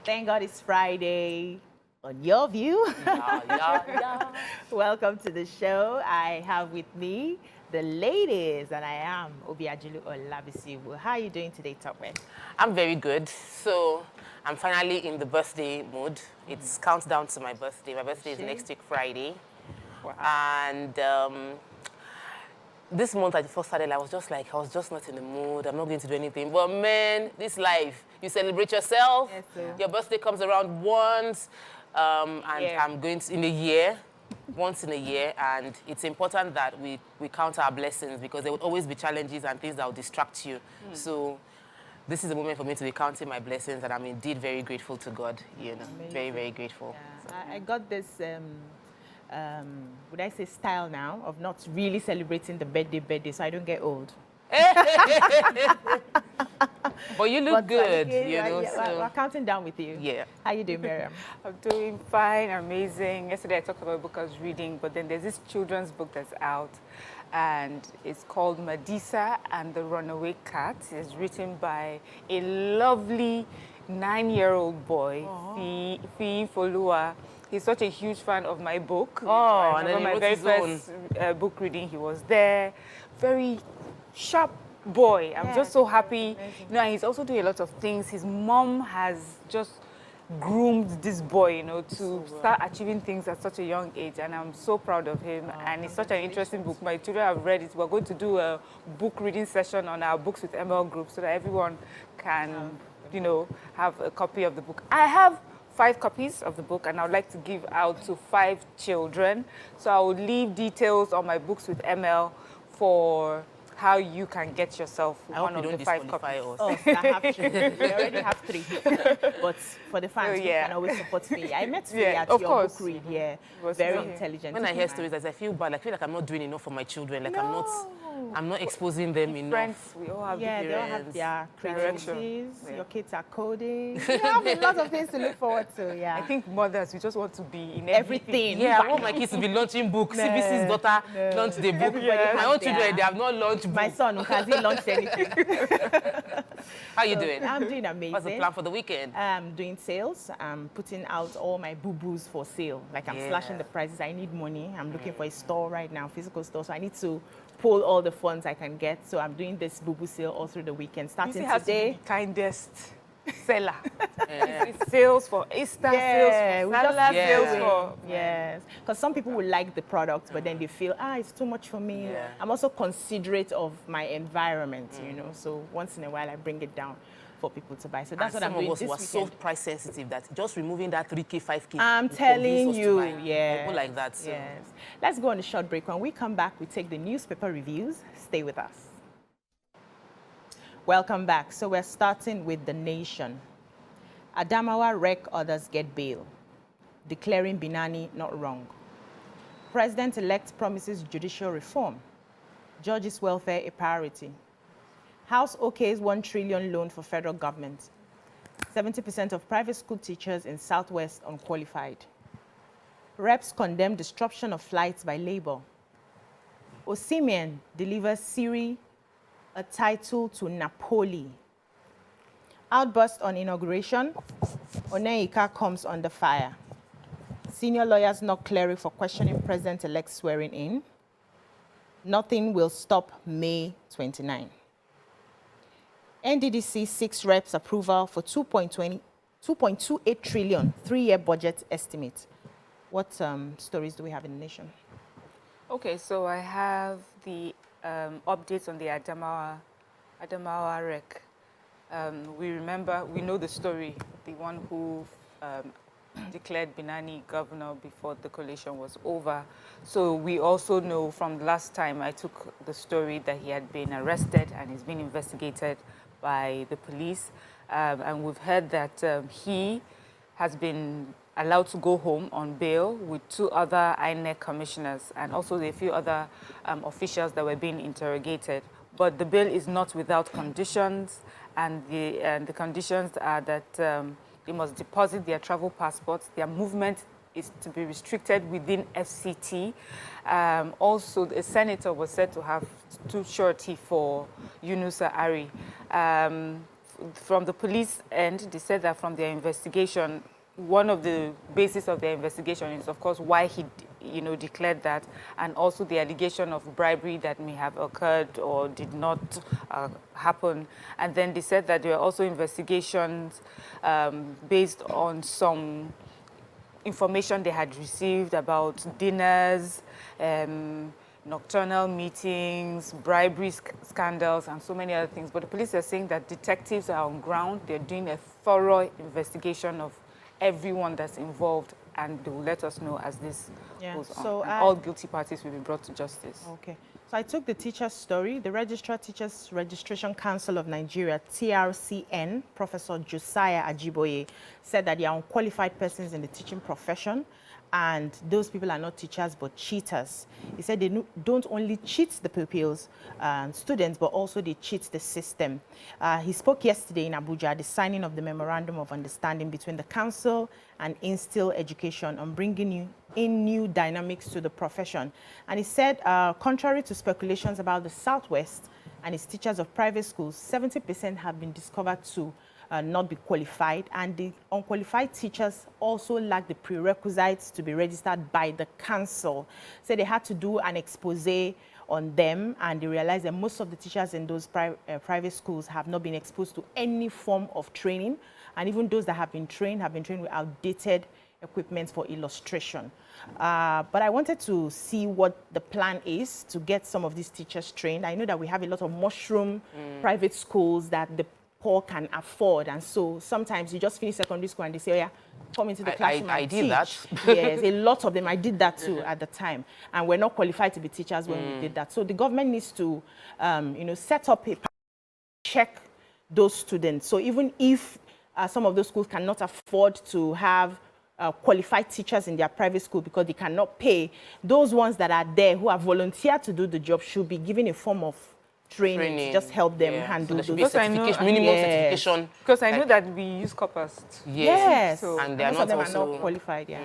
Thank God it's Friday. On your view. Yeah. Welcome to the show. I have with me the ladies, and I am Obiajulu Olabisi. How are you doing today, Topway? I'm very good. So I'm finally in the birthday mood. It's countdown to my birthday. My birthday is next week, Friday. Wow. And this month I first started, I was just not in the mood. I'm not going to do anything. But man, this life, you celebrate yourself. Yes, sir. Your birthday comes around once, and Yeah. I'm going to, in a year, once in a year, and it's important that we count our blessings because there will always be challenges and things that will distract you. So this is a moment for me to be counting my blessings, and I'm indeed very grateful to God, you know, Amazing. very, very grateful. Yeah. I got this, would I say style now, of not really celebrating the birthday, so I don't get old. But you look good, okay, you know. yeah, so. we're counting down with you. Yeah. How you doing, Miriam? I'm doing fine, amazing. Yesterday I talked about a book I was reading, but then there's this children's book that's out, and it's called Madisa and the Runaway Cat. It's written by a lovely 9-year-old boy, Fi Folua. He's such a huge fan of my book. Oh, I and then he remember my wrote very his first book reading, he was there. Very sharp boy. I'm just so happy. You know, and he's also doing a lot of things. His mom has just groomed this boy, you know, to start achieving things at such a young age, and I'm so proud of him. And it's such an interesting book. My children have read it. We're going to do a book reading session on our Books with ML group so that everyone can, you know, have a copy of the book. I have 5 copies of the book, and I would like to give out to 5 children. So I will leave details on my Books with ML for how you can get yourself one of the 5 copies. Us. Oh, I have 3. We already have 3. But for the fans, you can always support me. I met Faye at your book read. Yeah, very intelligent. When I hear stories, I feel bad. I feel like I'm not doing enough for my children. Like I'm not exposing them enough. Friends, we all have they all different have their direction. creativities. Your kids are coding. You have a lot of things to look forward to. Yeah. I think mothers, we just want to be in everything. Yeah, I want my kids to be launching books. CBC's daughter launched the book. My own children, they have not launched books. My son, hasn't launched anything. How you doing? I'm doing amazing. What's the plan for the weekend? I'm doing sales. I'm putting out all my boo-boos for sale. Like I'm slashing the prices. I need money. I'm looking for a store right now, physical store. So I need to pull all the funds I can get. So I'm doing this boo-boo sale all through the weekend. Starting has today. To be the kindest seller. Sales for Easter, sales for Salah, sales for... Yes. Because some people will like the product, but then they feel, it's too much for me. Yeah. I'm also considerate of my environment, you know. So once in a while, I bring it down for people to buy. So that's what I'm doing this weekend. Some of us were so price sensitive that just removing that 3K, 5K. I'm telling you, People like that. So. Yes. Let's go on a short break. When we come back, we take the newspaper reviews. Stay with us. Welcome back. So we're starting with The Nation. Adamawa wreck others get bail. Declaring Binani not wrong. President-elect promises judicial reform. Judges' welfare a priority. House okays 1 trillion loan for federal government. 70% of private school teachers in Southwest unqualified. Reps condemn disruption of flights by labor. Osimhen delivers Siri a title to Napoli. Outburst on inauguration. Oneika comes under fire. Senior lawyers knock cleric for questioning president-elect swearing in. Nothing will stop May 29. NDDC 6 reps approval for 2.28 trillion 3-year budget estimate. What stories do we have in the nation? Okay, so I have the updates on the Adamawa wreck. We know the story, the one who declared Binani governor before the coalition was over. So we also know from last time I took the story that he had been arrested and is being investigated by the police. And we've heard that he has been allowed to go home on bail with 2 other INEC commissioners and also a few other officials that were being interrogated. But the bail is not without conditions, and the conditions are that they must deposit their travel passports, their movement is to be restricted within FCT. Also, the senator was said to have 2 surety for Yunusa Ari. from the police end, they said that from their investigation, one of the basis of their investigation is, of course, why he, declared that, and also the allegation of bribery that may have occurred or did not happen. And then they said that there were also investigations based on some information they had received about dinners, nocturnal meetings, bribery scandals, and so many other things. But the police are saying that detectives are on ground. They're doing a thorough investigation of everyone that's involved, and they will let us know as this goes on. So and all guilty parties will be brought to justice. Okay. So I took the teacher's story. The Registrar Teachers Registration Council of Nigeria, TRCN, Professor Josiah Ajiboye, said that they are unqualified persons in the teaching profession, and those people are not teachers but cheaters. He said they don't only cheat the pupils and students, but also they cheat the system. He spoke yesterday in Abuja at the signing of the Memorandum of Understanding between the Council and Instill Education on bringing in new dynamics to the profession. And he said, contrary to speculations about the Southwest and its teachers of private schools, 70% have been discovered to not be qualified, and the unqualified teachers also lack the prerequisites to be registered by the council. So they had to do an expose on them, and they realized that most of the teachers in those private schools have not been exposed to any form of training, and even those that have been trained with outdated equipment for illustration. But I wanted to see what the plan is to get some of these teachers trained. I know that we have a lot of mushroom private schools that the poor can afford, and so sometimes you just finish secondary school and they say, oh yeah, come into the classroom I and did teach. that. Yes, a lot of them. I did that too at the time, and we're not qualified to be teachers when we did that. So the government needs to, set up a check those students. So even if some of those schools cannot afford to have qualified teachers in their private school because they cannot pay, those ones that are there who are volunteered to do the job should be given a form of training to just help them handle so those. Minimum certification. Because I know that we use coppers. Yes. So, and they are most of them also are not qualified.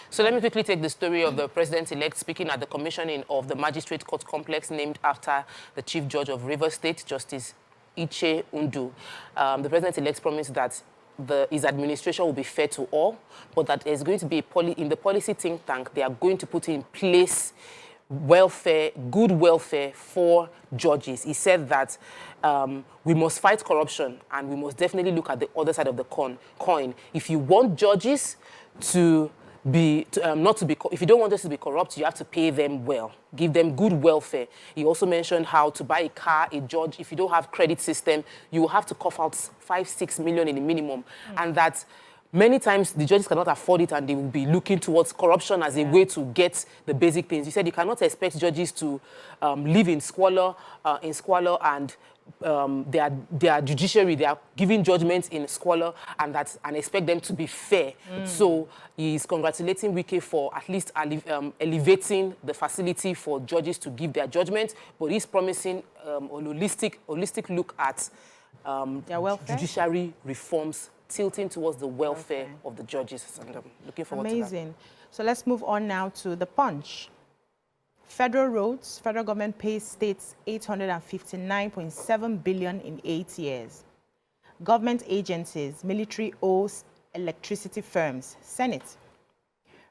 So let me quickly take the story of the president-elect speaking at the commissioning of the magistrate court complex named after the chief judge of Rivers State, Justice Iche Undu. The president-elect promised that his administration will be fair to all, but that there's going to be in the policy think tank, they are going to put in place good welfare for judges. He said that we must fight corruption, and we must definitely look at the other side of the coin. If you want judges to be, if you don't want us to be corrupt, you have to pay them well, give them good welfare. He also mentioned how to buy a car, a judge, if you don't have credit system, you will have to cough out 5-6 million in the minimum, and that many times the judges cannot afford it, and they will be looking towards corruption as a way to get the basic things. You said you cannot expect judges to live in squalor, and their judiciary, they are giving judgments in squalor, and expect them to be fair. So he is congratulating Wike for at least elevating the facility for judges to give their judgment, but he's promising a holistic look at their welfare? Judiciary reforms tilting towards the welfare of the judges. And I'm looking forward to that. Amazing. So let's move on now to the Punch. Federal roads, federal government pays states 859.7 billion in 8 years. Government agencies, military owes electricity firms, Senate.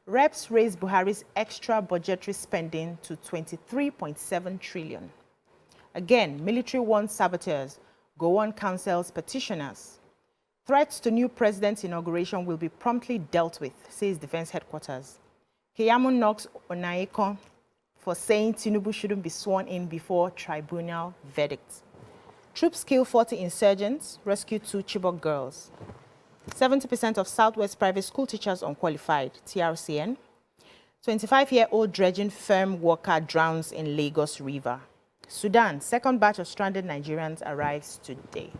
Reps raise Buhari's extra budgetary spending to 23.7 trillion. Again, military warns saboteurs, Gowon counsels petitioners. Threats to new president's inauguration will be promptly dealt with, says Defense Headquarters. Keyamo knocks Onaeko for saying Tinubu shouldn't be sworn in before tribunal verdict. Troops kill 40 insurgents, rescue 2 Chibok girls. 70% of Southwest private school teachers unqualified, TRCN. 25-year-old dredging firm worker drowns in Lagos River. Sudan, second batch of stranded Nigerians arrives today.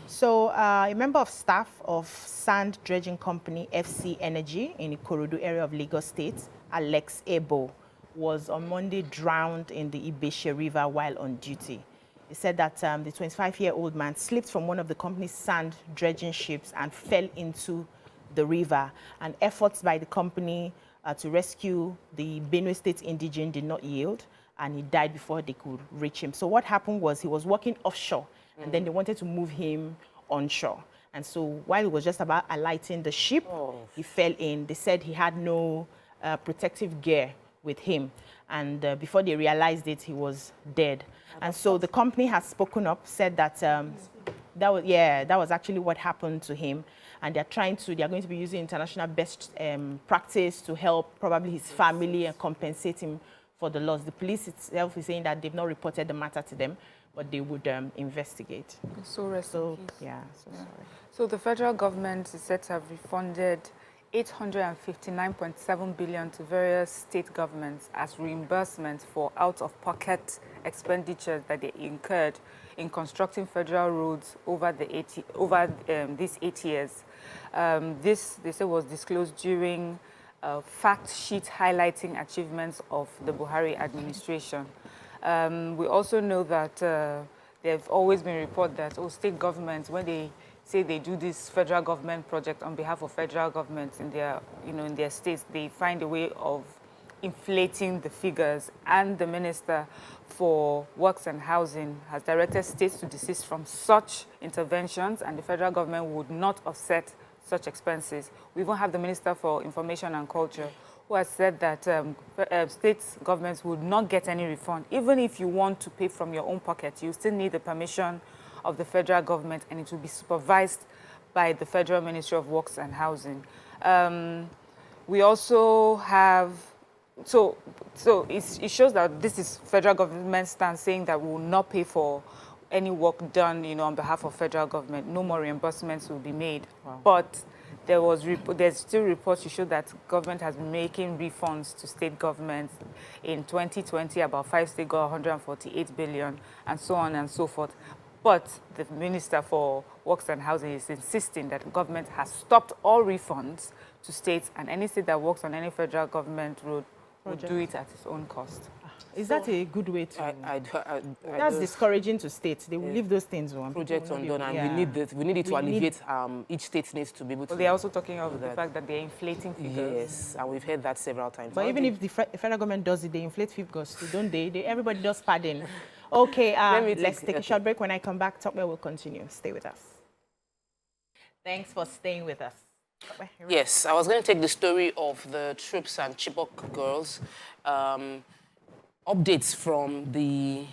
So a member of staff of sand dredging company FC Energy in the Ikorodu area of Lagos State, Alex Ebo, was on Monday drowned in the Ibeshe River while on duty. He said that the 25-year-old man slipped from one of the company's sand dredging ships and fell into the river. And efforts by the company to rescue the Benue State indigene did not yield, and he died before they could reach him. So what happened was he was working offshore, and then they wanted to move him onshore. And so while it was just about alighting the ship, he fell in. They said he had no protective gear with him. And before they realized it, he was dead. And so the company has spoken up, said that that was actually what happened to him. And they're going to be using international best practice to help probably his family and compensate him for the loss. The police itself is saying that they've not reported the matter to them, but they would investigate. So sorry. So the federal government is said to have refunded 859.7 billion to various state governments as reimbursement for out-of-pocket expenditures that they incurred in constructing federal roads over these 8 years. This, they say, was disclosed during a fact sheet highlighting achievements of the Buhari administration. We also know that there have always been reports that state governments, when they say they do this federal government project on behalf of federal governments in their states, they find a way of inflating the figures. And the Minister for Works and Housing has directed states to desist from such interventions, and the federal government would not offset such expenses. We even have the Minister for Information and Culture, who has said that state governments would not get any refund. Even if you want to pay from your own pocket, you still need the permission of the federal government, and it will be supervised by the Federal Ministry of Works and Housing. We also have, so it shows that this is federal government stance, saying that we will not pay for any work done, on behalf of federal government. No more reimbursements will be made. Wow. But there's still reports to show that government has been making refunds to state governments. In 2020, about 5 states got 148 billion, and so on and so forth. But the Minister for Works and Housing is insisting that the government has stopped all refunds to states, and any state that works on any federal government road will do it at its own cost. Is that a good way to? That's discouraging to states. They will leave those things on. Projects undone, and we need it to alleviate. Each state needs to be able to. But they're also talking of the fact that they're inflating figures. Yes, and we've heard that several times. But even if the federal government does it, they inflate figures, don't they? Everybody does padding. Okay, let's take a short break. When I come back, Tokwe will continue. Stay with us. Thanks for staying with us. Yes, I was going to take the story of the troops and Chibok girls. Updates from the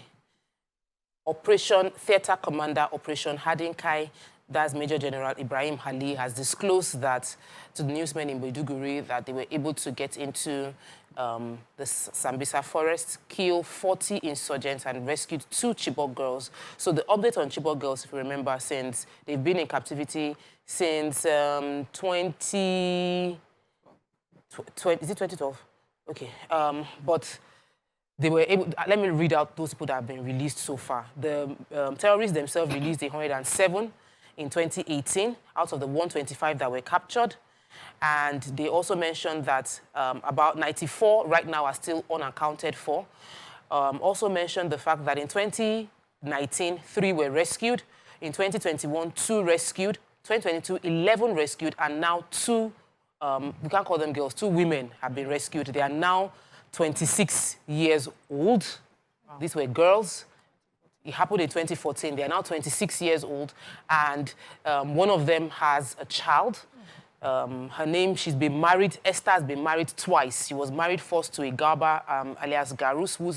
Theatre Commander Operation Hadinkai. That's Major General Ibrahim Ali has disclosed that to the newsmen in Maiduguri that they were able to get into the Sambisa forest, kill 40 insurgents and rescued 2 Chibok girls. So the update on Chibok girls, if you remember, since they've been in captivity since is it 2012? Okay, but they were able, let me read out those people that have been released so far. The terrorists themselves released 107 in 2018 out of the 125 that were captured. And they also mentioned that about 94 right now are still unaccounted for. Also mentioned the fact that in 2019, 3 were rescued. In 2021, 2 rescued. 2022, 11 rescued. And now 2, we can't call them girls, 2 women have been rescued. They are now 26 years old. Wow. These were girls. It happened in 2014. They are now 26 years old. And one of them has a child. Her name, she's been married. Esther has been married twice. She was married first to a Garba, alias Garus, who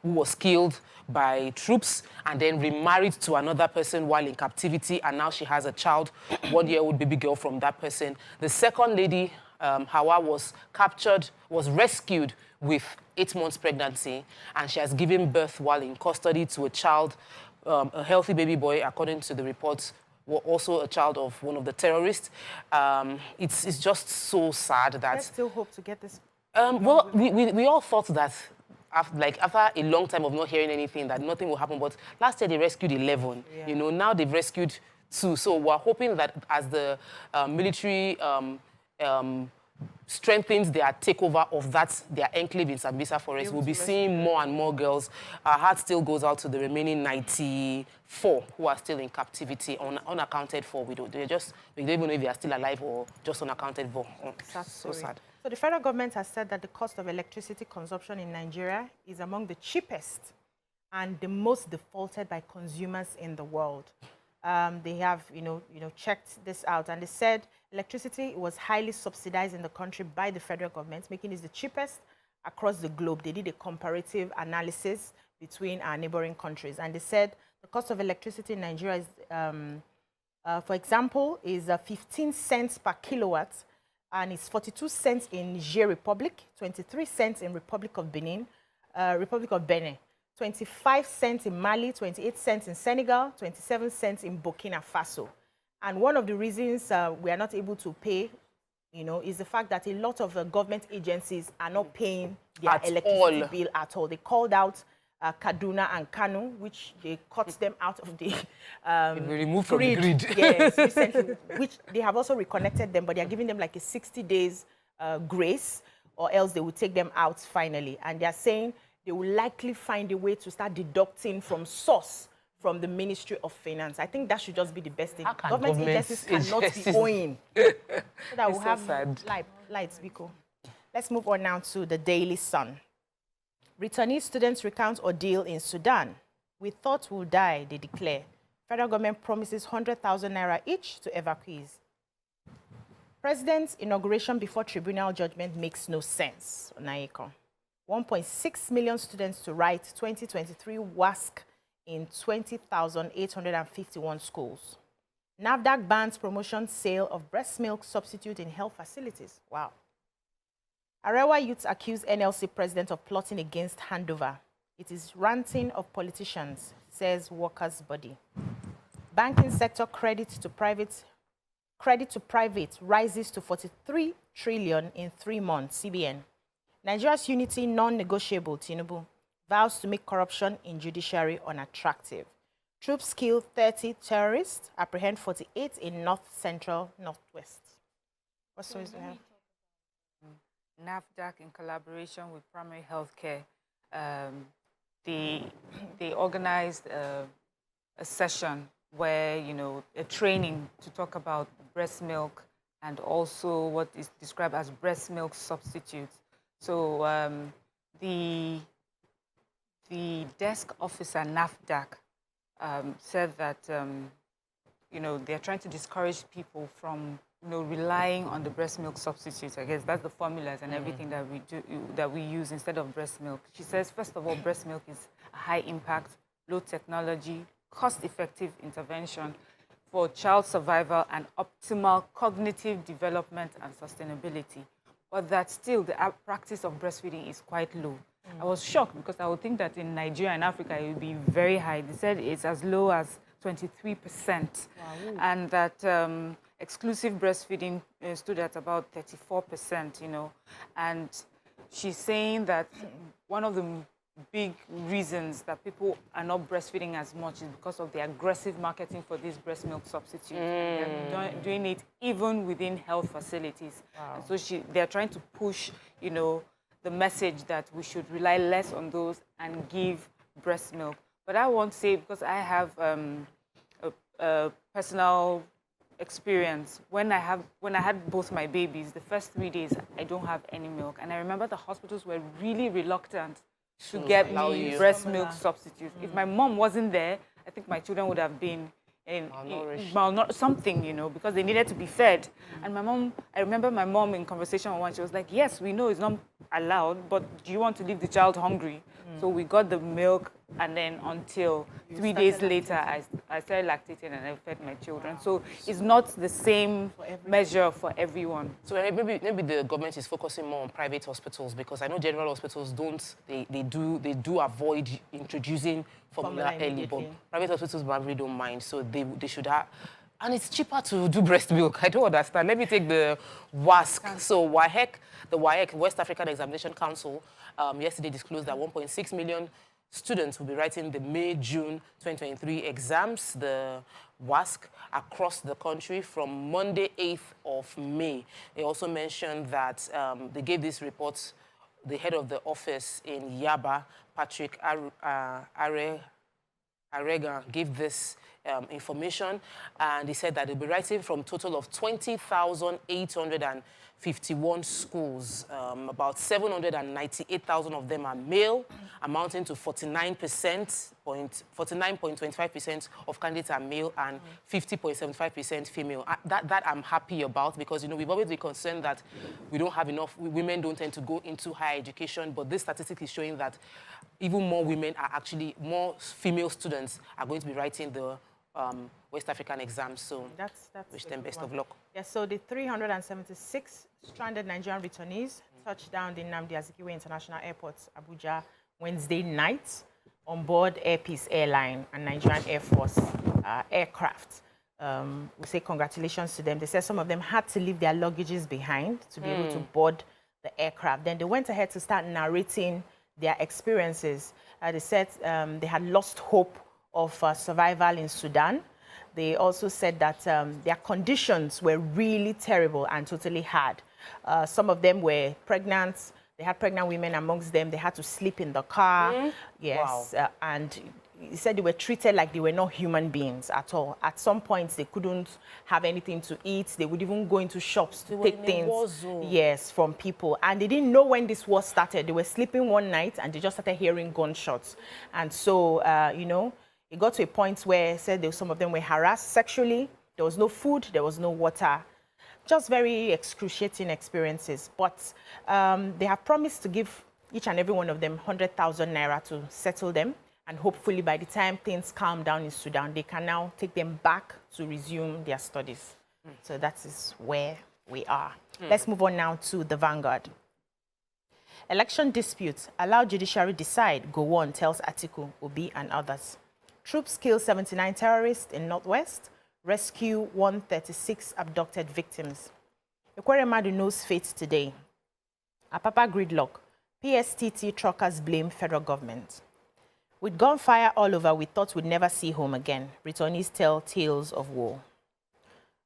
was killed by troops, and then remarried to another person while in captivity, and now she has a child, 1-year-old baby girl from that person. The second lady, Hawa, was rescued with 8 months pregnancy, and she has given birth while in custody to a child, a healthy baby boy, according to the reports, also a child of one of the terrorists. It's just so sad that... I still hope to get this... well, we all thought that after a long time of not hearing anything, that nothing will happen. But last year they rescued 11. Yeah. Now they've rescued 2. So we're hoping that as the military strengthens their takeover of their enclave in Sambisa Forest, we'll be seeing more and more girls. Our heart still goes out to the remaining 94 who are still in captivity, unaccounted for. We don't even know if they are still alive or just unaccounted for. That's so sad. So the federal government has said that the cost of electricity consumption in Nigeria is among the cheapest and the most defaulted by consumers in the world. They have, checked this out, and they said electricity was highly subsidized in the country by the federal government, making it the cheapest across the globe. They did a comparative analysis between our neighboring countries, and they said the cost of electricity in Nigeria is, for example, is 15 cents per kilowatt, and it's 42 cents in Niger Republic, 23 cents in Republic of Benin, 25 cents in Mali, 28 cents in Senegal, 27 cents in Burkina Faso. And one of the reasons we are not able to pay, is the fact that a lot of government agencies are not paying their electricity bill at all. They called out Kaduna and Kano, which they cut them out of the removed from the grid. Yes, recently, which they have also reconnected them, but they are giving them like a 60 days grace, or else they will take them out finally. And they are saying they will likely find a way to start deducting from source from the Ministry of Finance. I think that should just be the best thing. Government agencies cannot be owing. So that we'll have lights, Biko. Let's move on now to the Daily Sun. Returnee students recount ordeal in Sudan. We thought we'll die, they declare. Federal government promises 100,000 naira each to evacuees. President's inauguration before tribunal judgment makes no sense. Naiko. 1.6 million students to write 2023 WASC in 20,851 schools. NAFDAC bans promotion sale of breast milk substitute in health facilities. Wow. Arewa youths accuse NLC president of plotting against handover. It is ranting of politicians, says workers' body. Banking sector credit to private rises to 43 trillion in 3 months, CBN. Nigeria's unity non-negotiable, Tinubu. Vows to make corruption in judiciary unattractive. Troops kill 30 terrorists, apprehend 48 in north-central, northwest. What stories do we have? NAFDAC, in collaboration with primary health care, they organized a session where, a training to talk about breast milk and also what is described as breast milk substitutes. So the desk officer, NAFDAC, said that, they're trying to discourage people from relying on the breast milk substitutes. I guess that's the formulas and everything that we use instead of breast milk. She says, first of all, breast milk is a high impact, low technology, cost-effective intervention for child survival and optimal cognitive development and sustainability. But that still the practice of breastfeeding is quite low. I was shocked because I would think that in Nigeria and Africa it would be very high. They said it's as low as 23%. Wow. And that exclusive breastfeeding stood at about 34%, And she's saying that one of the big reasons that people are not breastfeeding as much is because of the aggressive marketing for these breast milk substitutes. They're doing it even within health facilities. Wow. And so they're trying to push, the message that we should rely less on those and give breast milk. But I won't say, because I have a personal experience. When I had both my babies, the first 3 days, I don't have any milk. And I remember the hospitals were really reluctant to get me breast milk substitutes. If my mom wasn't there, I think my children would have been something, because they needed to be fed. And I remember my mom in conversation with one, she was like, yes, we know it's not allowed, but do you want to leave the child hungry? So we got the milk, and then until 3 days later, I started lactating and I fed my children. Wow. So it's not the same measure for everyone. So maybe the government is focusing more on private hospitals, because I know general hospitals don't. They do avoid introducing formula early, but private hospitals probably don't mind. So they should have. And it's cheaper to do breast milk. I don't understand. Let me take the WASC. So the WAEC, West African Examination Council, yesterday disclosed that 1.6 million students will be writing the May-June 2023 exams, the WASC, across the country from Monday, 8th of May. They also mentioned that they gave this report, the head of the office in Yaba, Patrick Arega, gave this information, and he said that they'll be writing from a total of 20,850 51 schools. About 798,000 of them are male, amounting to 49.25% of candidates are male and 50.75% female. That I'm happy about, because, you know, we've always been concerned that we don't have enough, women don't tend to go into higher education, but this statistic is showing that even more women are actually, more female students are going to be writing the West African exams. So that's wish them best of luck. Yeah, so the 376 stranded Nigerian returnees touched down the Nnamdi Azikiwe International Airport, Abuja, Wednesday night on board Air Peace Airline and Nigerian Air Force aircraft. We say congratulations to them. They said some of them had to leave their luggages behind to be able to board the aircraft. Then they went ahead to start narrating their experiences. They said they had lost hope of survival in Sudan. They also said that their conditions were really terrible and totally hard. Some of them were pregnant. They had pregnant women amongst them. They had to sleep in the car. Yes. Wow. And he said they were treated like they were not human beings at all. At some points, they couldn't have anything to eat. They would even go into shops to take things, yes, from people. And they didn't know when this war started. They were sleeping one night and they just started hearing gunshots. And so, you know, it got to a point where said some of them were harassed sexually. There was no food. There was no water. Just very excruciating experiences. But they have promised to give each and every one of them 100,000 naira to settle them. And hopefully by the time things calm down in Sudan, they can now take them back to resume their studies. So that is where we are. Let's move on now to the Vanguard. Election disputes allow judiciary decide, go on, tells Atiku, Obi and others. Troops kill 79 terrorists in Northwest, rescue 136 abducted victims. Ekweremadu knows fate today. Apapa gridlock, PSTT truckers blame federal government. With gunfire all over, we thought we'd never see home again. Returnees tell tales of war.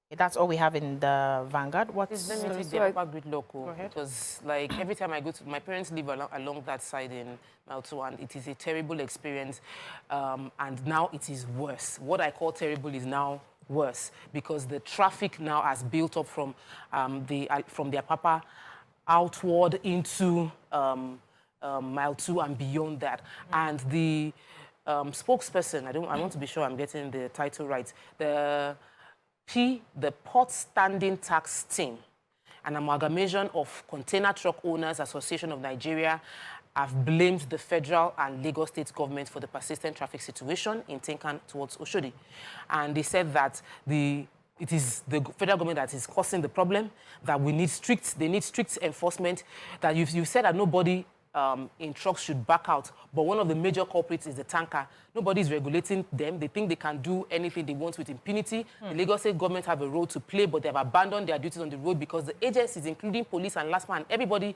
Okay, that's all we have in the Vanguard. What's Let me take the Apapa gridlock, because like every time I go to, my parents live along that side in Malto, and it is a terrible experience. And now it is worse. What I call terrible is now worse, because the traffic now has built up from the Apapa outward into Mile 2 and beyond that. And the spokesperson, I want to be sure I'm getting the title right, the Port Standing Tax Team, an amalgamation of Container Truck Owners Association of Nigeria, have blamed the federal and Lagos state government for the persistent traffic situation in Tinkan towards Oshodi. And they said that it is the federal government that is causing the problem, that they need strict enforcement, that you said that nobody in trucks should back out, but one of the major culprits is the tanker. Nobody is regulating them. They think they can do anything they want with impunity. The Lagos state government have a role to play, but they have abandoned their duties on the road because the agencies, including police and last man, everybody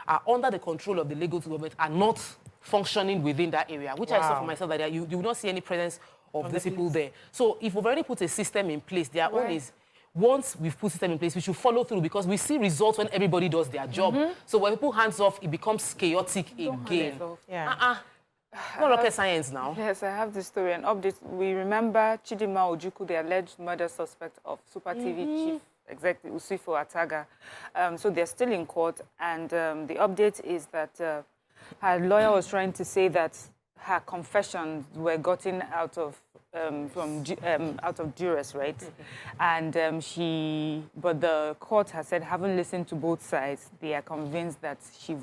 are under the control of the Lagos government, are not functioning within that area, which I saw for myself that you will not see any presence of these people there. So if we've already put a system in place, their own is, once we've put system in place, we should follow through, because we see results when everybody does their job. So when people hands off, it becomes chaotic again. Not rocket science now. Yes, I have this story, an update. We remember Chidinma Ojukwu, the alleged murder suspect of Super TV chief executive Usifo Ataga. So they're still in court, and the update is that her lawyer was trying to say that her confessions were gotten out of out of duress, right? And but the court has said, having listened to both sides, they are convinced that she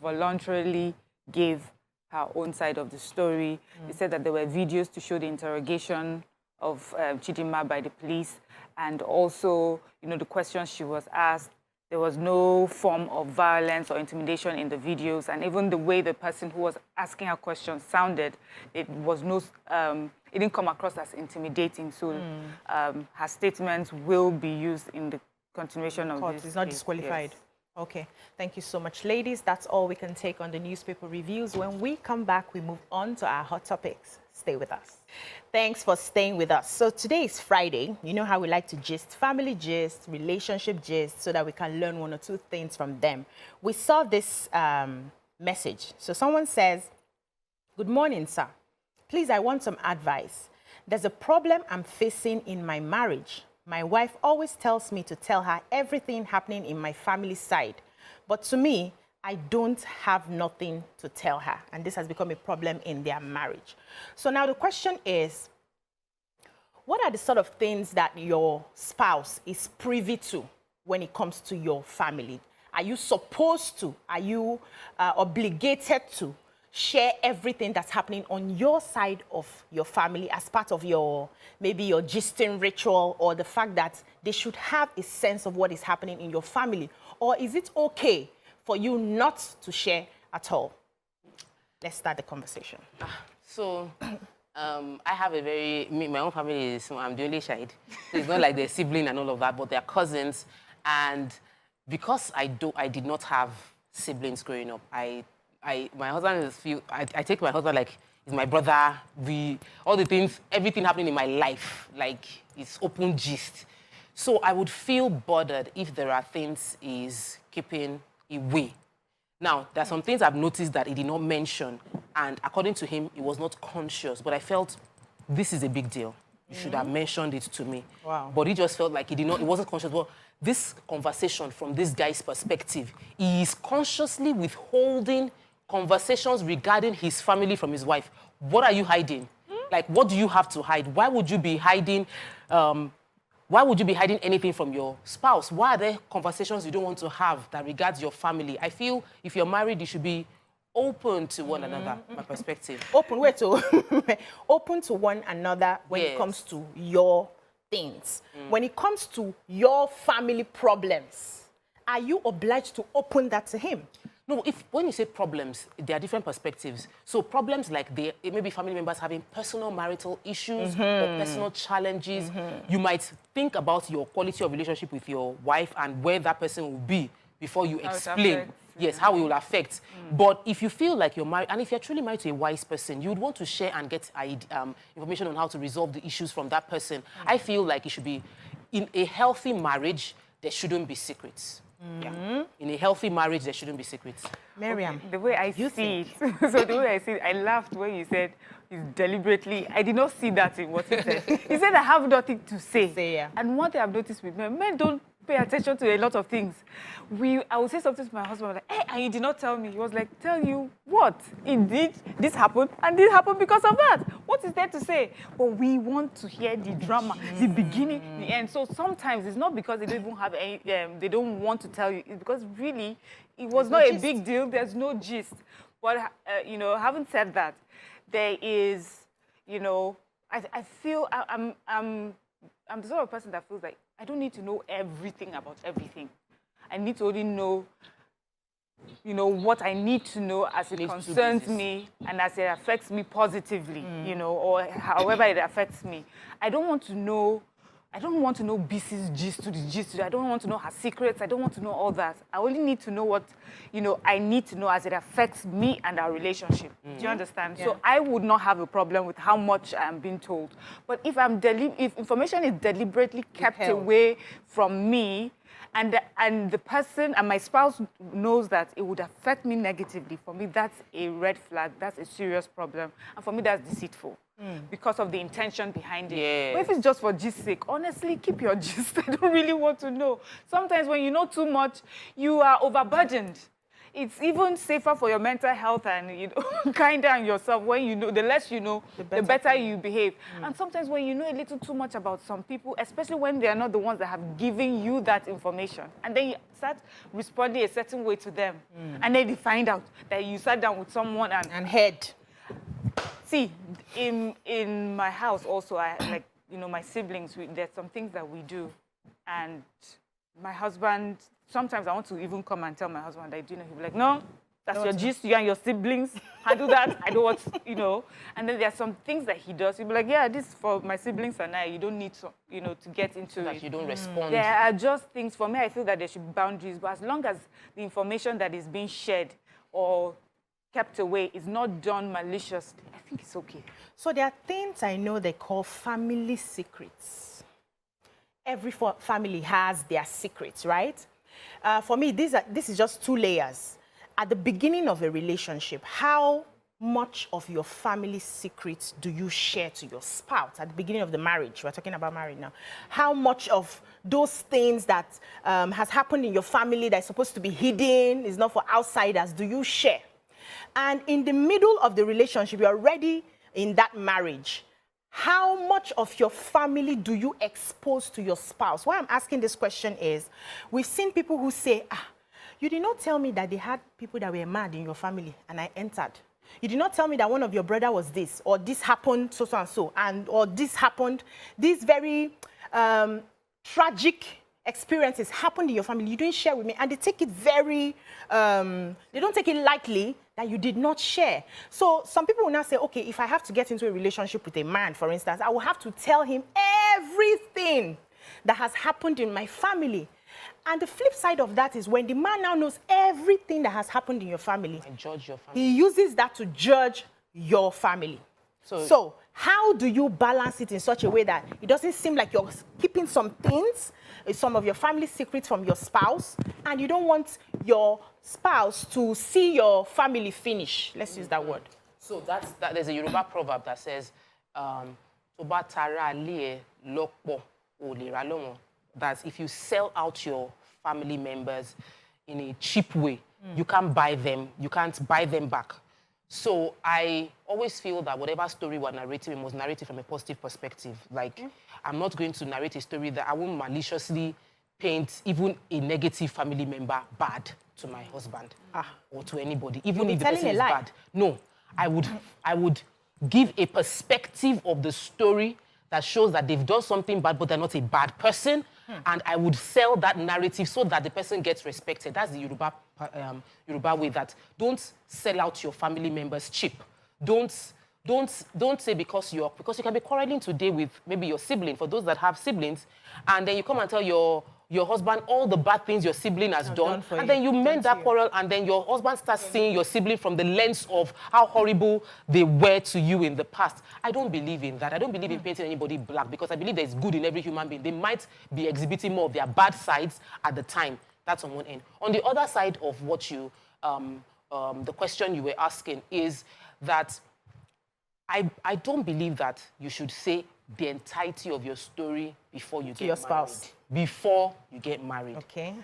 voluntarily gave her own side of the story. They said that there were videos to show the interrogation of Chidinma by the police, and also, you know, the questions she was asked. There was no form of violence or intimidation in the videos, and even the way the person who was asking her questions sounded, it was no, it didn't come across as intimidating. So her statements will be used in the continuation of this. It's not disqualified. Yes. Okay, thank you so much, ladies. That's all we can take on the newspaper reviews. When we come back, we move on to our hot topics. Stay with us. Thanks for staying with us. So today is Friday. You know how we like to gist, family gist, relationship gist, so that we can learn one or two things from them. We saw this message. So someone says, "Good morning, sir. Please, I want some advice. There's a problem I'm facing in my marriage. My wife always tells me to tell her everything happening in my family side. But to me, I don't have nothing to tell her. And this has become a problem in their marriage. So now the question is, what are the sort of things that your spouse is privy to when it comes to your family? Are you supposed to, are you obligated to share everything that's happening on your side of your family as part of your, maybe your gisting ritual, or the fact that they should have a sense of what is happening in your family? Or is it okay for you not to share at all? Let's start the conversation. So, I have a my own family is, I'm the only child. So it's not like they're sibling and all of that, but they're cousins. And because I did not have siblings growing up, my husband is, I take my husband like he's my brother. All the things, everything happening in my life, like it's open gist. So I would feel bothered if there are things he's keeping away. Now, there are some things I've noticed that he did not mention, and according to him, he was not conscious. But I felt this is a big deal. You should have mentioned it to me. Wow. But he just felt like he wasn't conscious. But this conversation, from this guy's perspective, he is consciously withholding conversations regarding his family from his wife. What are you hiding? Like, what do you have to hide? Why would you be hiding? Why would you be hiding anything from your spouse? Why are there conversations you don't want to have that regards your family? I feel if you're married, you should be open to one another, my perspective. Open to one another when it comes to your things. When it comes to your family problems, are you obliged to open that to him? No, when you say problems, there are different perspectives. So problems like maybe family members having personal marital issues or personal challenges. You might think about your quality of relationship with your wife and where that person will be before you explain, how it will affect. But if you feel like you're married, and if you're truly married to a wise person, you would want to share and get information on how to resolve the issues from that person. I feel like it should be, in a healthy marriage, there shouldn't be secrets. Yeah. In a healthy marriage, there shouldn't be secrets. Miriam, the way I see it, so the way I see it, I laughed when you said he's deliberately, I did not see that in what he said. He said, I have nothing to say. And one thing I've noticed with men don't pay attention to a lot of things. I would say something to my husband, like, hey, and you did not tell me. He was like, tell you what? Indeed, this happened, and this happened because of that. What is there to say? But we want to hear the drama, the beginning, the end. So sometimes it's not because they don't even have any, they don't want to tell you. It's because really, it was not a big deal. There's no gist. But, having said that, there is, I feel I'm the sort of person that feels like I don't need to know everything about everything. I need to only know, what I need to know as it concerns me and as it affects me positively, or however it affects me. I don't want to know BC's gist to the gist. I don't want to know her secrets. I don't want to know all that. I only need to know what, I need to know as it affects me and our relationship. Do you understand? Yeah. So I would not have a problem with how much I'm being told. But if if information is deliberately kept away from me, and the person and my spouse knows that it would affect me negatively, for me, that's a red flag. That's a serious problem. And for me, that's deceitful. Because of the intention behind it. Yes. But if it's just for gist's sake, honestly, keep your gist. I don't really want to know. Sometimes when you know too much, you are overburdened. It's even safer for your mental health and kinder on yourself when you know. The less you know, the better you behave. And sometimes when you know a little too much about some people, especially when they are not the ones that have given you that information, and then you start responding a certain way to them, and then they find out that you sat down with someone and heard. See, in my house also, my siblings, there's some things that we do. And my husband, sometimes I want to even come and tell my husband that I do, he'll be like, no, that's your gist, you and your siblings. I do that, I don't want, And then there are some things that he does. He'll be like, yeah, this is for my siblings and I. You don't need to, to get into it. You don't respond. There are just things, for me, I feel that there should be boundaries. But as long as the information that is being shared or kept away is not done maliciously, I think it's okay. So there are things I know they call family secrets. Every family has their secrets, right? For me, this is just two layers. At the beginning of a relationship, how much of your family secrets do you share to your spouse at the beginning of the marriage? We're talking about marriage now. How much of those things that has happened in your family that's supposed to be hidden, is not for outsiders, do you share? And in the middle of the relationship, you're already in that marriage. How much of your family do you expose to your spouse? Why I'm asking this question is, we've seen people who say, you did not tell me that they had people that were mad in your family and I entered. You did not tell me that one of your brother was this, or this happened so and so, or this happened. These very tragic experiences happened in your family. You didn't share with me, and they take it very, they don't take it lightly that you did not share. So some people will now say, okay, if I have to get into a relationship with a man, for instance, I will have to tell him everything that has happened in my family. And the flip side of that is when the man now knows everything that has happened in your family, And judge your family. he uses that to judge your family. So how do you balance it in such a way that it doesn't seem like you're keeping some things, some of your family secrets from your spouse, and you don't want your spouse to see your family finish? Let's use that word. So there's a Yoruba proverb that says, "Toba tara le lokpo o le ra lomo." That if you sell out your family members in a cheap way, you can't buy them back. So I always feel that whatever story we're narrating, we must narrate it from a positive perspective. Like, I'm not going to narrate a story that I won't maliciously paint even a negative family member bad to my husband or to anybody, even if the person is bad. No, I would give a perspective of the story that shows that they've done something bad, but they're not a bad person. And I would sell that narrative so that the person gets respected. That's the Yoruba way, that don't sell out your family members cheap. Don't say because you can be quarreling today with maybe your sibling, for those that have siblings, and then you come and tell your husband all the bad things your sibling has done, and then you mend that quarrel, and then your husband starts seeing your sibling from the lens of how horrible they were to you in the past. I don't believe in that. I don't believe in painting anybody black, because I believe there's good in every human being. They might be exhibiting more of their bad sides at the time. That's on one end. On the other side of what you, the question you were asking is that I don't believe that you should say the entirety of your story before you get married. Spouse. Before you get married. Okay.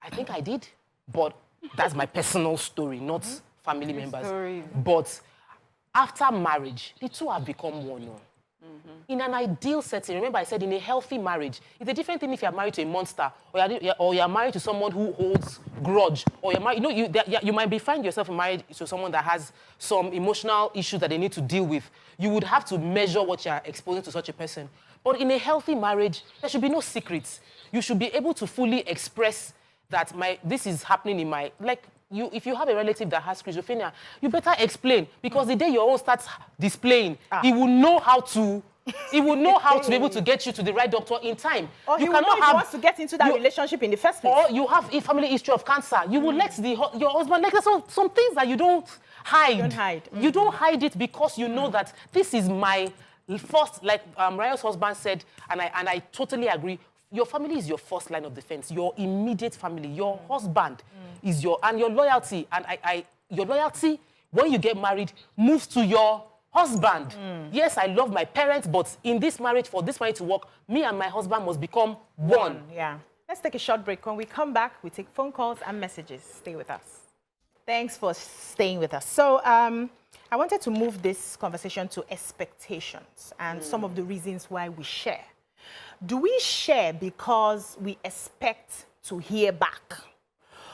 I think I did, but that's my personal story, not family members. Story. But after marriage, the two have become one. In an ideal setting, remember I said in a healthy marriage, it's a different thing if you're married to a monster, or you're married to someone who holds grudge, or you're married, you might be finding yourself married to someone that has some emotional issues that they need to deal with. You would have to measure what you're exposing to such a person. But in a healthy marriage, there should be no secrets. You should be able to fully express that this is happening in my, if you have a relative that has schizophrenia, you better explain, because the day your own starts displaying, he will know how to be able to get you to the right doctor in time. Or he wants to get into that relationship in the first place. Or you have a family history of cancer. You will let your husband, some things that you don't hide. You don't hide it because you know that this is my first, like Rayo's husband said, and I totally agree. Your family is your first line of defense. Your immediate family, your husband is your loyalty. And your loyalty, when you get married, moves to your husband. Yes, I love my parents, but in this marriage, for this marriage to work, me and my husband must become one. Yeah. Let's take a short break. When we come back, we take phone calls and messages. Stay with us. Thanks for staying with us. So I wanted to move this conversation to expectations and some of the reasons why we share. Do we share because we expect to hear back?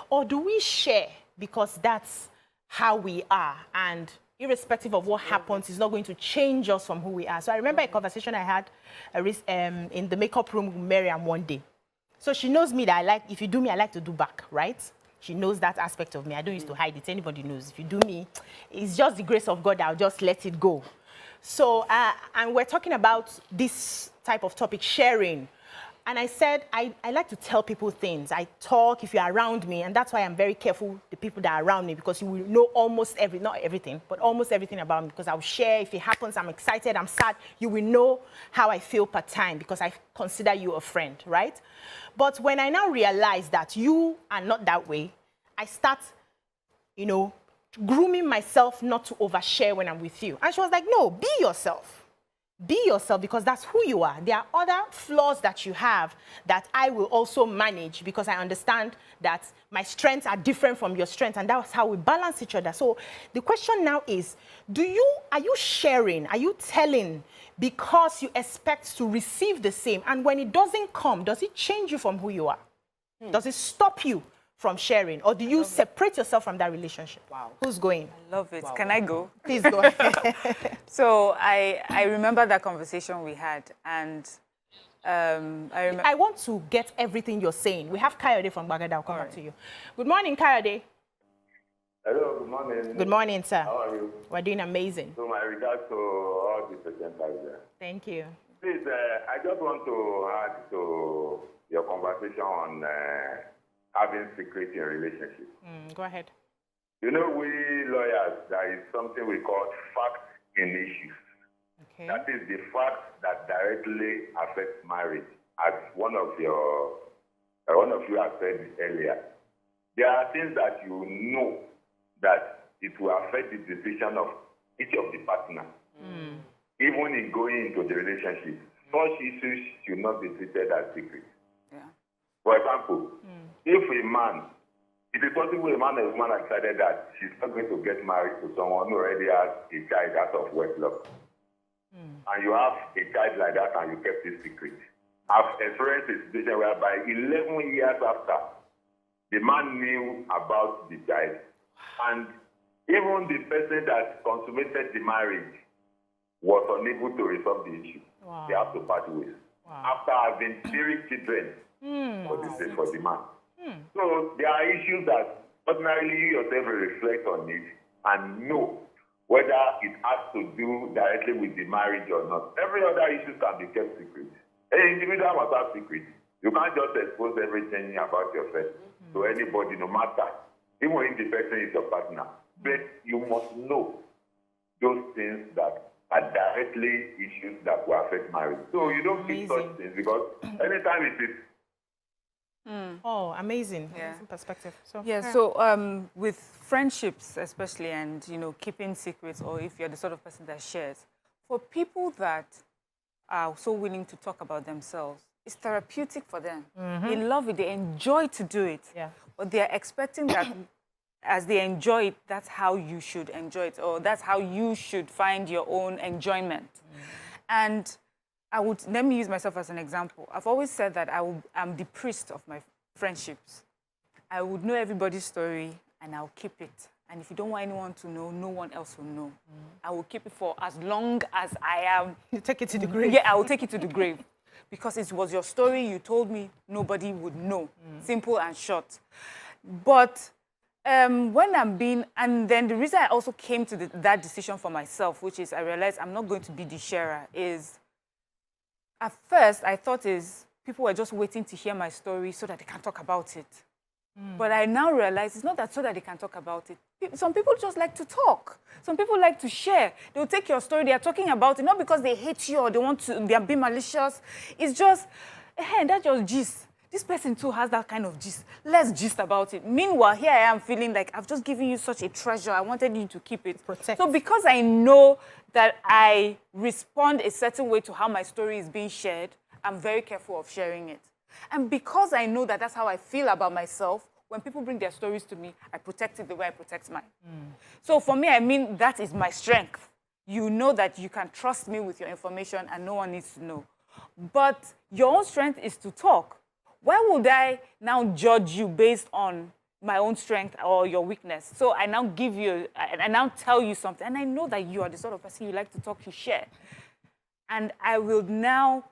Or do we share because that's how we are, and irrespective of what happens, it's not going to change us from who we are? So I remember a conversation I had in the makeup room with Miriam one day. So she knows me that if you do me, I like to do back, right? She knows that aspect of me. I don't used to hide it. Anybody knows. If you do me, it's just the grace of God. I'll just let it go. So, and we're talking about this type of topic, sharing. And I said, I like to tell people things. I talk if you're around me, and that's why I'm very careful, the people that are around me, because you will know not everything, but almost everything about me, because I'll share. If it happens, I'm excited, I'm sad. You will know how I feel per time, because I consider you a friend, right? But when I now realize that you are not that way, I start, grooming myself not to overshare when I'm with you? And she was like, no, be yourself. Be yourself, because that's who you are. There are other flaws that you have that I will also manage, because I understand that my strengths are different from your strengths, and that's how we balance each other. So the question now is, are you sharing? Are you telling because you expect to receive the same? And when it doesn't come, does it change you from who you are? Does it stop you from sharing, or do you separate yourself from that relationship? Wow. Who's going? I love it. Can I go? Please go ahead. So I remember that conversation we had, and I want to get everything you're saying. We have Kayode from Bagada. I'll come back to you. Good morning, Kayode. Hello, good morning. Good morning, sir. How are you? We're doing amazing. So my regards to all the presenters there. Thank you. Please, I just want to add to your conversation on having secret in relationships. Go ahead. You know, we lawyers, there is something we call facts in issues. Okay. That is the facts that directly affect marriage, as one of you has said earlier. There are things that you know that it will affect the decision of each of the partners. Even in going into the relationship, such issues should not be treated as secret. Yeah. For example, if a man, it is possible a man or a woman has decided that she's not going to get married to someone who already has a child out of wedlock, and you have a child like that and you kept it secret. I've experienced a situation whereby 11 years after, the man knew about the child, and even the person that consummated the marriage was unable to resolve the issue. Wow. They have to part ways. After having 3 children for the man. So there are issues that ordinarily you yourself will reflect on it and know whether it has to do directly with the marriage or not. Every other issue can be kept secret. An individual must have secret. You can't just expose everything about yourself to anybody, no matter, even if the person is your partner. But you must know those things that are directly issues that will affect marriage. So you don't keep such things, because anytime it is. Oh, amazing. Yeah. Amazing perspective. So, Yeah, so with friendships especially, and, you know, keeping secrets, or if you're the sort of person that shares, for people that are so willing to talk about themselves, it's therapeutic for them. They love it. They enjoy to do it. Yeah. But they're expecting that as they enjoy it, that's how you should enjoy it, or that's how you should find your own enjoyment. And let me use myself as an example. I've always said that I'm the priest of my friendships. I would know everybody's story, and I'll keep it. And if you don't want anyone to know, no one else will know. I will keep it for as long as I am. You take it to the grave. Yeah, I will take it to the grave. Because it was your story, you told me, nobody would know. Simple and short. But when and then the reason I also came to that decision for myself, which is I realized I'm not going to be the sharer, is at first I thought people were just waiting to hear my story so that they can talk about it. But I now realize it's not that so that they can talk about it. Some people just like to talk. Some people like to share. They'll take your story, they are talking about it, not because they hate you or they are being malicious. It's just, hey, that's your gist. This person too has that kind of gist. Let's gist about it. Meanwhile, here I am feeling like I've just given you such a treasure. I wanted you to keep it. Protect. So because I know that I respond a certain way to how my story is being shared, I'm very careful of sharing it. And because I know that that's how I feel about myself, when people bring their stories to me, I protect it the way I protect mine. So for me, I mean, that is my strength. You know that you can trust me with your information and no one needs to know. But your own strength is to talk. Why would I now judge you based on my own strength or your weakness? So I now I now tell you something, and I know that you are the sort of person you like to talk, you share. And I will now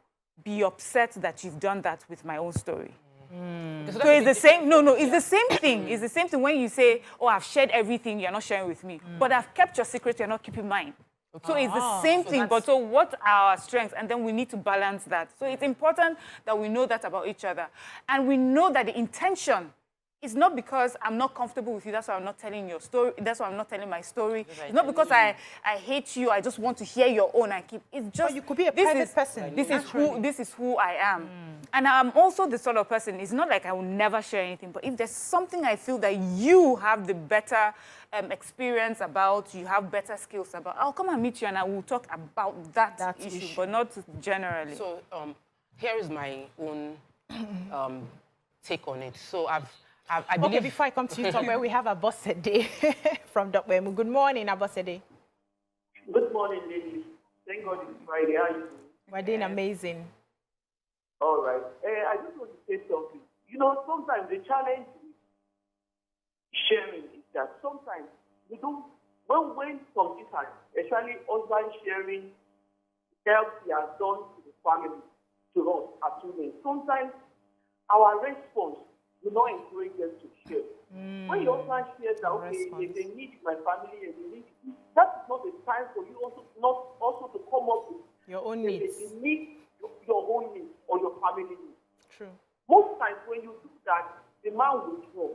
be upset that you've done that with my own story. So it's the same, it's the same thing. It's the same thing when you say, oh, I've shared everything, you're not sharing with me. But I've kept your secret, you're not keeping mine. So it's the same thing, but so what are our strengths? And then we need to balance that. So it's important that we know that about each other. And we know that the intention it's not because I'm not comfortable with you, that's why I'm not telling your story, that's why I'm not telling my story. It's not because I hate you, I just want to hear your own and keep, it's just... But you could be a private person. This is who I am. And I'm also the sort of person, it's not like I will never share anything, but if there's something I feel that you have the better experience about, you have better skills about, I'll come and meet you and I will talk about that issue, but not generally. So here is my own take on it. So I believe... Okay, before I come to you, Tokwe, we have Abosede from Dokwemu. Good morning, Abosede. Good morning, ladies. Thank God it's Friday. How are you doing? We're doing amazing. All right. I just want to say something. You know, sometimes the challenge with sharing is that sometimes we don't, when some things are, especially husband sharing, help he has done to the family, to us as women, sometimes our response will not encourage them to share. When your husband shares that, okay, they need my family and they need, that is not the time for you also to come up with your own needs. You need your own needs or your family needs. True. Most times when you do that, the man will withdraw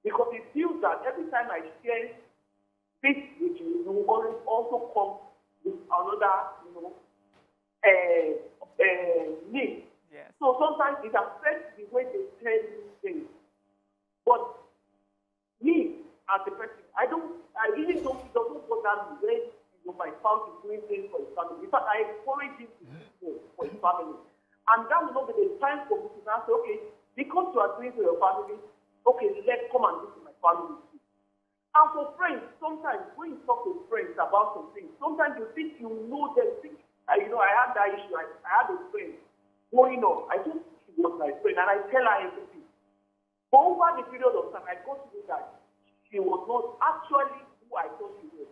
because he feels that every time I share this with you, you will always also come with another, need. Yes. So sometimes it affects the way they tell you things. But me, as a person, I really don't, it doesn't bother me when my spouse is doing things for his family. In fact, I encourage him to do so for his family. And that will not be the time for me to now say, okay, because you are doing for your family, okay, let's come and do to my family too. And for friends, sometimes when you talk to friends about some things, sometimes you think you know them. I had that issue. I had a friend growing up. I thought she was my friend, and I tell her everything. But over the period of time, I got to know that she was not actually who I thought she was.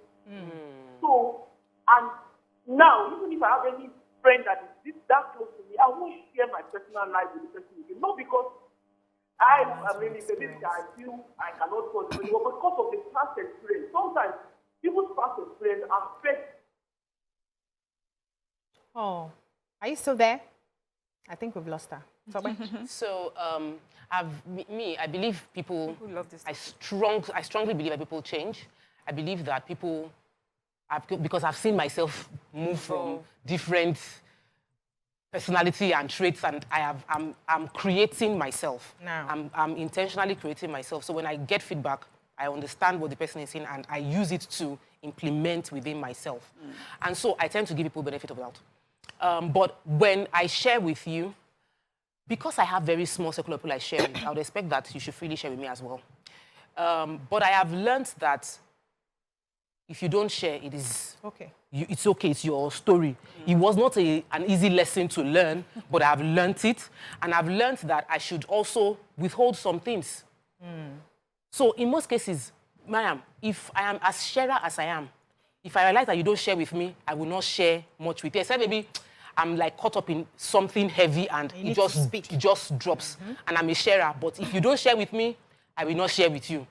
So, and now, even if I have any friend that is that close to me, I won't share my personal life with the person again. Not because I feel I cannot trust anyone, but because of the past experience. Sometimes people's past experience affect. Oh, are you still there? I think we've lost her. So, I believe people love this. I strongly believe that people change. I believe that people, because I've seen myself move from different personality and traits, and I'm creating myself. Now. I'm intentionally creating myself. So when I get feedback, I understand what the person is saying, and I use it to implement within myself. And so I tend to give people benefit of the doubt. But when I share with you, because I have very small circle of people I share with, I would expect that you should freely share with me as well. But I have learned that if you don't share, it is okay. It's okay, it's your story. It was not an easy lesson to learn, but I've learned it. And I've learned that I should also withhold some things. So in most cases, Mariam, if I am as sharer as I am, if I realize that you don't share with me, I will not share much with you. Except maybe I'm like caught up in something heavy and it just drops. And I'm a sharer. But if you don't share with me, I will not share with you.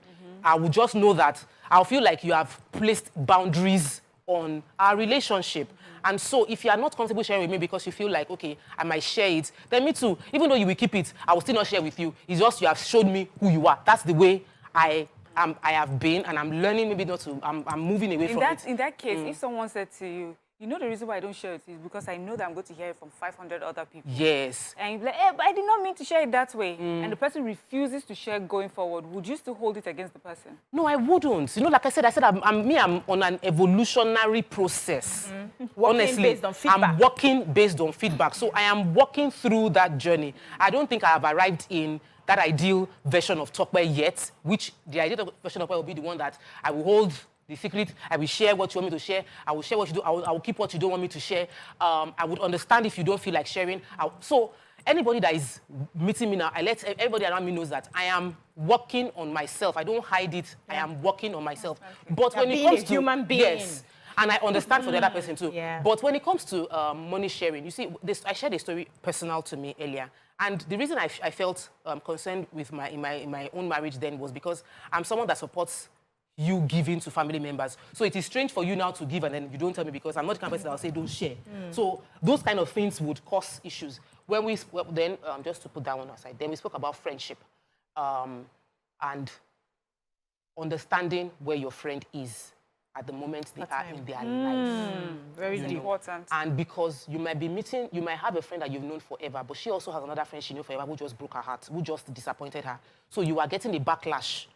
I will just know that I'll feel like you have placed boundaries on our relationship. And so if you are not comfortable sharing with me because you feel like, okay, I might share it, then me too, even though you will keep it, I will still not share with you. It's just you have showed me who you are. That's the way I have been, and I'm learning maybe not to, I'm moving away from it. In that case, if someone said to you, you know the reason why I don't share it is because I know that I'm going to hear it from 500 other people. Yes. And you're like, hey, but I did not mean to share it that way. And the person refuses to share going forward. Would you still hold it against the person? No, I wouldn't. You know, like I said, I'm on an evolutionary process. Honestly, based on feedback. I'm working based on feedback. So I am walking through that journey. I don't think I have arrived in that ideal version of Tokwe yet, which the ideal version of Tokwe will be the one that I will hold the secret, I will share what you want me to share, I will share what you do, I will keep what you don't want me to share. I would understand if you don't feel like sharing. So anybody that is meeting me now, I let everybody around me knows that I am working on myself. I don't hide it, I am working on myself. But when it comes to human being. Yes, and I understand for the other person too. Yeah. But when it comes to money sharing, you see, I shared a story personal to me earlier. And the reason I felt concerned with in my own marriage then was because I'm someone that supports you giving to family members. So it is strange for you now to give and then you don't tell me because I'm not the kind of person that will say don't share. So those kind of things would cause issues. When we then, just to put that one aside, then we spoke about friendship. and understanding where your friend is at the moment they are in their life. Very important. And because you might you might have a friend that you've known forever, but she also has another friend she knew forever who just broke her heart, who just disappointed her. So you are getting a backlash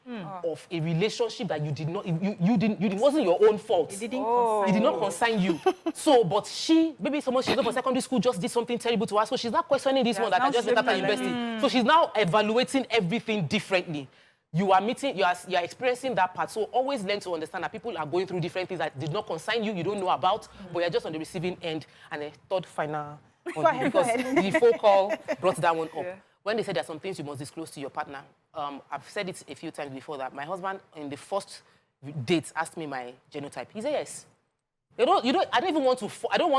of a relationship that you did not, it wasn't your own fault. It didn't concern It did not you. concern you. So, but maybe someone she's not for secondary school just did something terrible to her. So she's not questioning this one that I just met after university. So she's now evaluating everything differently. You are experiencing that part. So always learn to understand that people are going through different things that did not concern you, you don't know about, but you're just on the receiving end. And a third final, because the phone call brought that one up. Yeah. When they said there are some things you must disclose to your partner, I've said it a few times before that my husband in the first date asked me my genotype. He said yes. I don't want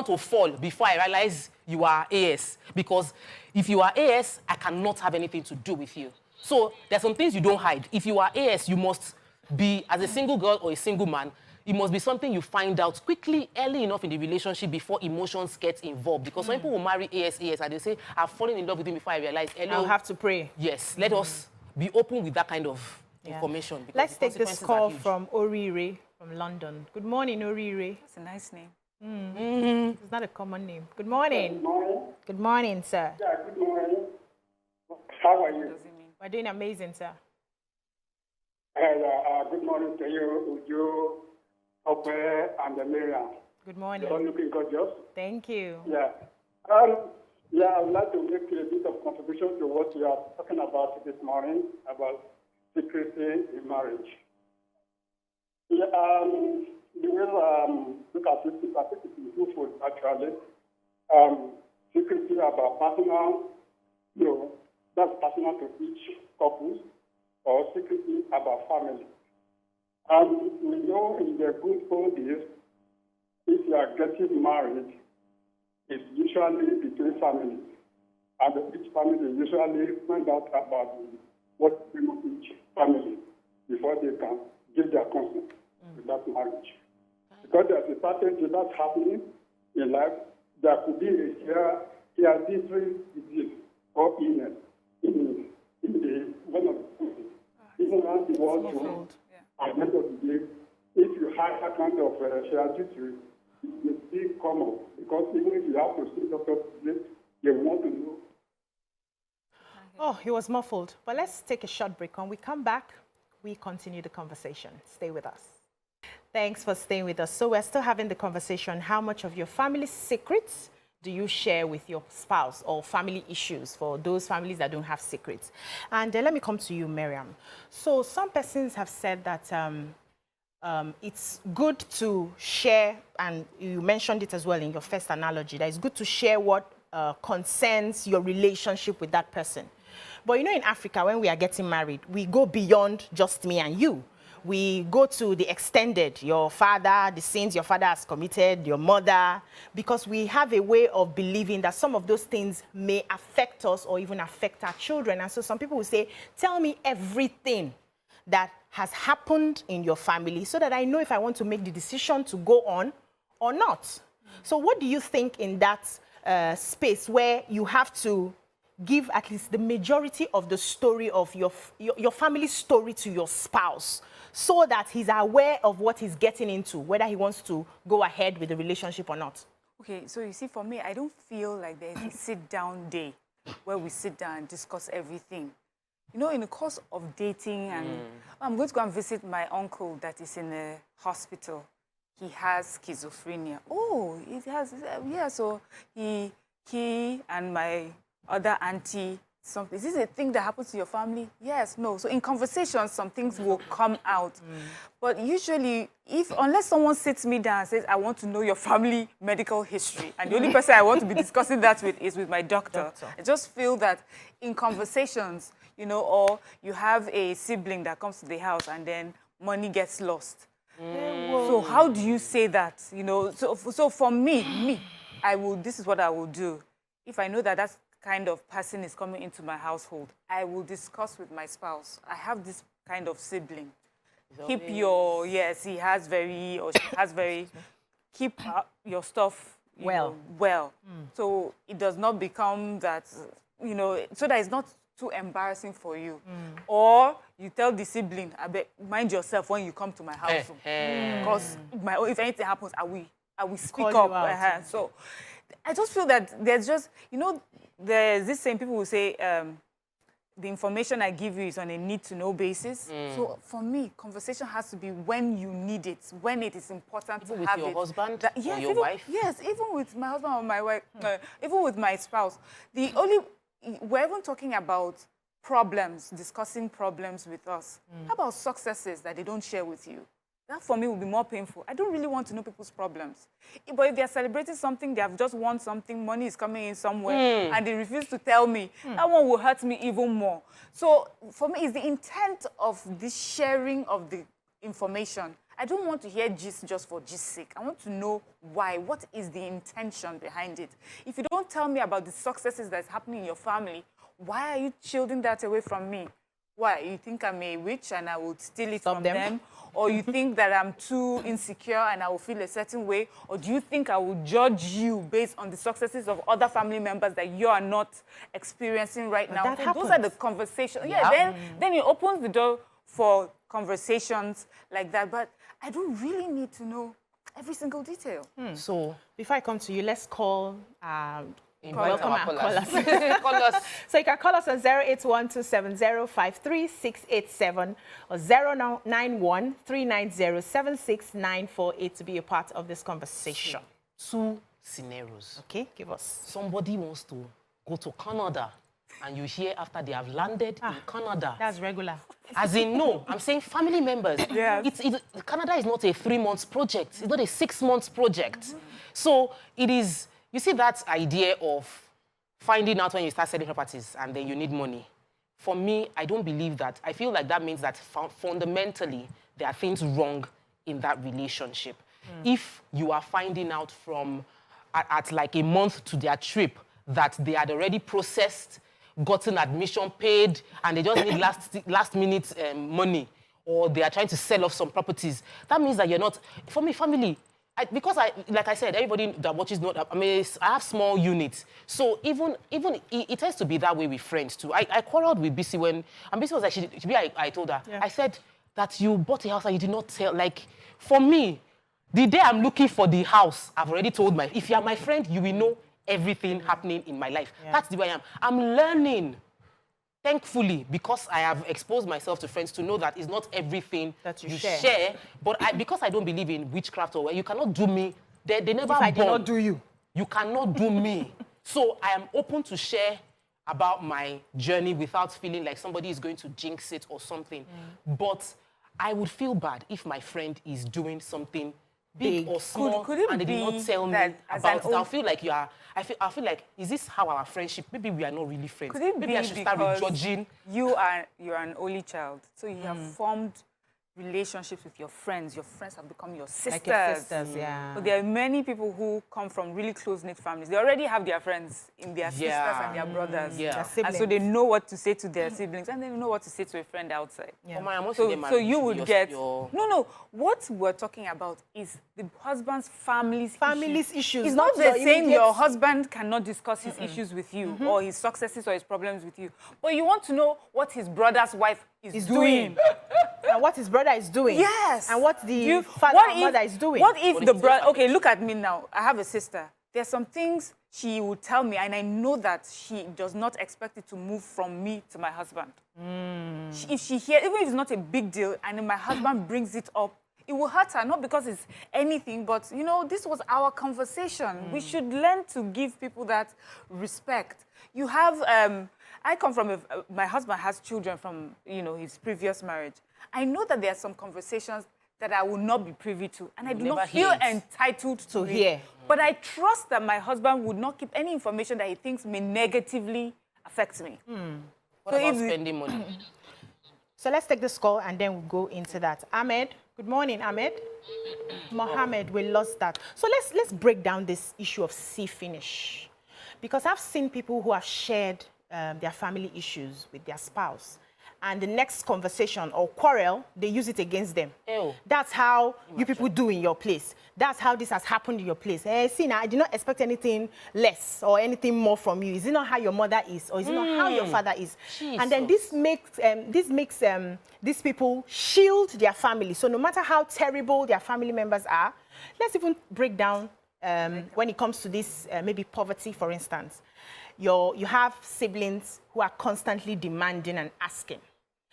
to fall before I realize you are AS, because if you are AS, I cannot have anything to do with you. So there's some things you don't hide. If you are AS, you must be, as a single girl or a single man, it must be something you find out quickly, early enough in the relationship before emotions get involved. Because some people will marry AS, and they say, I've fallen in love with him before I realize. I'll have to pray. Yes, let us be open with that kind of information. Let's take this call from Orire from London. Good morning, Orire. That's a nice name. It's not a common name. Good morning. Good morning. Good morning, sir. Yeah, good morning. How are you? We're doing amazing, sir. Good morning to you, Uju, Ope, and Miriam. Good morning. You're all looking gorgeous. Thank you. Yeah. I would like to make a bit of contribution to what you are talking about this morning, about secrecy in marriage. Yeah, the way look at it, I think it is useful, actually. Secrecy about personal, that's personal to each couple, or secrecy about family. And we know in the good old days, if you are getting married, it's usually between families. And each family usually find out about what each family before they can give their consent to that marriage. Because there's a certain thing that's happening in life, there could be a hereditary disease or illness in the one of the families. Even around the world, at the end of the day, if you have that kind of hereditary, it's big common. Because even if you have to see doctors today, they want to know. Oh, he was muffled. But let's take a short break. When we come back, we continue the conversation. Stay with us. Thanks for staying with us. So we're still having the conversation. How much of your family's secrets do you share with your spouse, or family issues for those families that don't have secrets? And let me come to you, Miriam. So some persons have said that it's good to share, and you mentioned it as well in your first analogy, that it's good to share what concerns your relationship with that person. But you know, in Africa, when we are getting married, we go beyond just me and you. We go to the extended, your father, the sins your father has committed, your mother, because we have a way of believing that some of those things may affect us or even affect our children. And so some people will say, tell me everything that has happened in your family so that I know if I want to make the decision to go on or not. So what do you think in that space where you have to give at least the majority of the story of your family story to your spouse, so that he's aware of what he's getting into, whether he wants to go ahead with the relationship or not? Okay, so you see, for me, I don't feel like there's a sit-down day where we sit down and discuss everything. You know, in the course of dating, and I'm going to go and visit my uncle that is in a hospital. He has schizophrenia. Oh, he has, yeah, so he and my other auntie, something. Is this a thing that happens to your family? Yes, no. So in conversations, some things will come out. But usually, unless someone sits me down and says, I want to know your family medical history, and the only person I want to be discussing that with is with my doctor. I just feel that in conversations, you know, or you have a sibling that comes to the house and then money gets lost. So how do you say that? You know, so for me, this is what I will do. If I know that that's kind of person is coming into my household, I will discuss with my spouse. I have this kind of sibling. Keep your, yes, he has very, or she has very, keep your stuff well. So it does not become that, you know, so that it's not too embarrassing for you. Or you tell the sibling, I bet, mind yourself when you come to my house. Because if anything happens, I will speak Call up. you out. So I just feel that there's just, there's this saying, people will say, the information I give you is on a need-to-know basis. So for me, conversation has to be when you need it, when it is important to have it. With your husband or your even, wife? Yes, even with my husband or my wife, even with my spouse. We're even talking about problems, discussing problems with us. How about successes that they don't share with you? That for me will be more painful. I don't really want to know people's problems. But if they're celebrating something, they have just won something, money is coming in somewhere, and they refuse to tell me, that one will hurt me even more. So for me, it's the intent of this sharing of the information. I don't want to hear gist just for gist's sake. I want to know why. What is the intention behind it? If you don't tell me about the successes that's happening in your family, why are you shielding that away from me? Why? You think I'm a witch and I will steal it from them? Or you think that I'm too insecure and I will feel a certain way? Or do you think I will judge you based on the successes of other family members that you are not experiencing right now? So those are the conversations. Yeah, then it opens the door for conversations like that. But I don't really need to know every single detail. So before I come to you, let's call Welcome our callers. Call us. So you can call us on 08127053687 or 09139076948 to be a part of this conversation. Two scenarios. Okay, give us. Somebody wants to go to Canada, and you hear after they have landed in Canada. That's regular. As in, no, I'm saying family members. Yes. Canada is not a 3-month project. It's not a 6-month project. So it is. You see that idea of finding out when you start selling properties and then you need money. For me, I don't believe that. I feel like that means that fundamentally there are things wrong in that relationship. If you are finding out from at like a month to their trip that they had already processed, gotten admission paid, and they just need last minute money, or they are trying to sell off some properties, that means that you're not. For me, family. Like I said, everybody that watches I have small units. So even it has to be that way with friends too. I quarreled with BC when, and BC was like, I told her, I said that you bought a house and you did not tell. Like, for me, the day I'm looking for the house, I've already told if you are my friend, you will know everything happening in my life. That's the way I am. I'm learning. Thankfully, because I have exposed myself to friends to know that it's not everything that you share. But because I don't believe in witchcraft or you cannot do me. They never. If I did not do you, you cannot do me. So I am open to share about my journey without feeling like somebody is going to jinx it or something. But I would feel bad if my friend is doing something big or small, and they did not tell me about it. I'll feel like I feel like, is this how our friendship? Maybe we are not really friends. Could it Maybe be I should start judging. You're an only child, so you have formed relationships with your friends. Your friends have become your sisters. Like your sisters, yeah. But there are many people who come from really close-knit families. They already have their friends in their sisters and their brothers. Their and so they know what to say to their siblings, and they know what to say to a friend outside. So you would get... No. What we're talking about is the husband's family's issues. It's not the same your husband cannot discuss his issues with you or his successes or his problems with you. But you want to know what his brother's wife is doing. And what his brother is doing. Yes. And what the father and mother is doing. What if the brother... Okay, look at me now. I have a sister. There are some things she would tell me, and I know that she does not expect it to move from me to my husband. If she hears, even if it's not a big deal, and my husband brings it up, it will hurt her, not because it's anything, but, this was our conversation. We should learn to give people that respect. You have... I come from... my husband has children from, his previous marriage. I know that there are some conversations that I will not be privy to, and I do not feel entitled to hear. But I trust that my husband would not keep any information that he thinks may negatively affect me. What about spending money? So let's take this call and then we'll go into that. Ahmed, good morning, Ahmed. Mohammed, we lost that. So let's break down this issue of see-finish. Because I've seen people who have shared their family issues with their spouse. and the next conversation or quarrel, they use it against them. Ew. That's how you people do in your place. That's how this has happened in your place. See, now, I did not expect anything less or anything more from you. Is it not how your mother is, or is it not how your father is? Jesus. And then this makes these people shield their family. So no matter how terrible their family members are, let's even break down when it comes to this, maybe poverty, for instance. You have siblings who are constantly demanding and asking.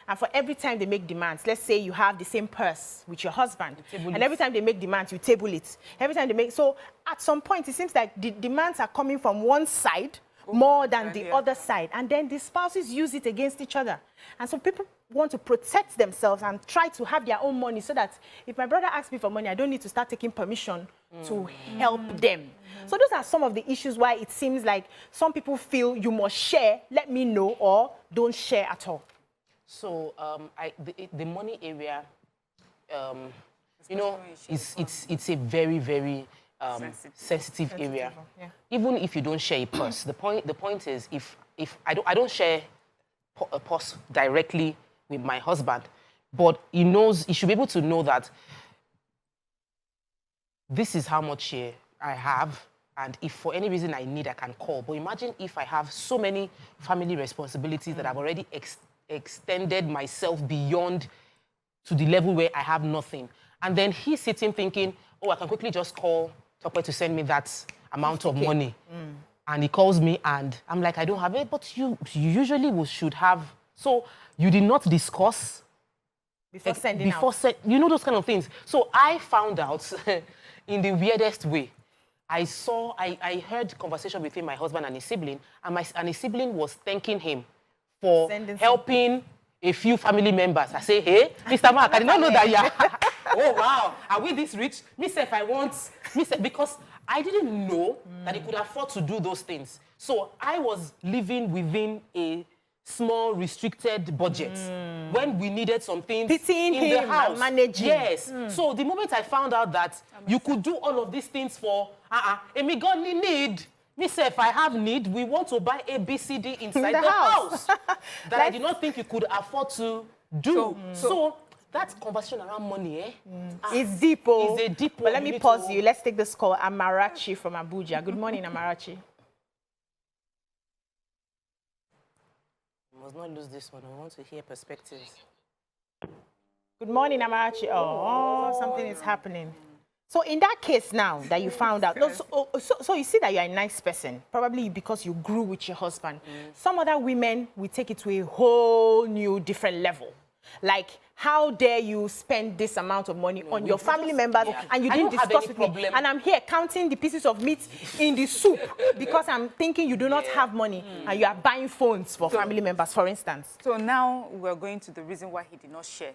And for every time they make demands, let's say you have the same purse with your husband, and every time they make demands, you table it. Every time they make, so at some point, it seems like the demands are coming from one side more than the other side. And then the spouses use it against each other. And so people want to protect themselves and try to have their own money so that if my brother asks me for money, I don't need to start taking permission to help them. So those are some of the issues why it seems like some people feel you must share, let me know, or don't share at all. So the money area, you know, it's a very, very sensitive area. Yeah. Even if you don't share a purse, the point is if I don't share a purse directly with my husband, but he should be able to know that this is how much I have, and if for any reason I need, I can call. But imagine if I have so many family responsibilities that I've already extended myself beyond to the level where I have nothing. And then he's sitting thinking, oh, I can quickly just call Tokwe to send me that amount of money. And he calls me and I'm like, I don't have it, but you usually should have. So you did not discuss Before sending out. You know, those kind of things. So I found out in the weirdest way. I heard conversation between my husband and his sibling, and his sibling was thanking him for helping a few family members. I say, hey, Mr. Mark, I did not know that you are. Oh, wow. Are we this rich? Because I didn't know that he could afford to do those things. So I was living within a small, restricted budget when we needed some things Pitying in the him house. and managing. Yes. So the moment I found out that you could do all of these things for, Emi God need. Myself, I have need. We want to buy A, B, C, D inside the house. That I did not think you could afford to do. So that conversation around money, It's deep, oh. It's a deep one. But let me pause you. Let's take this call. Amarachi from Abuja. Good morning, Amarachi. We must not lose this one. I want to hear perspectives. Good morning, Amarachi. Oh, something is happening. So in that case now that you found out, so you see that you're a nice person, probably because you grew with your husband. Some other women will take it to a whole new different level. Like, how dare you spend this amount of money on your family members and you didn't discuss with me. And I'm here counting the pieces of meat in the soup because I'm thinking you do not have money and you are buying phones for family members, for instance. So now we're going to the reason why he did not share.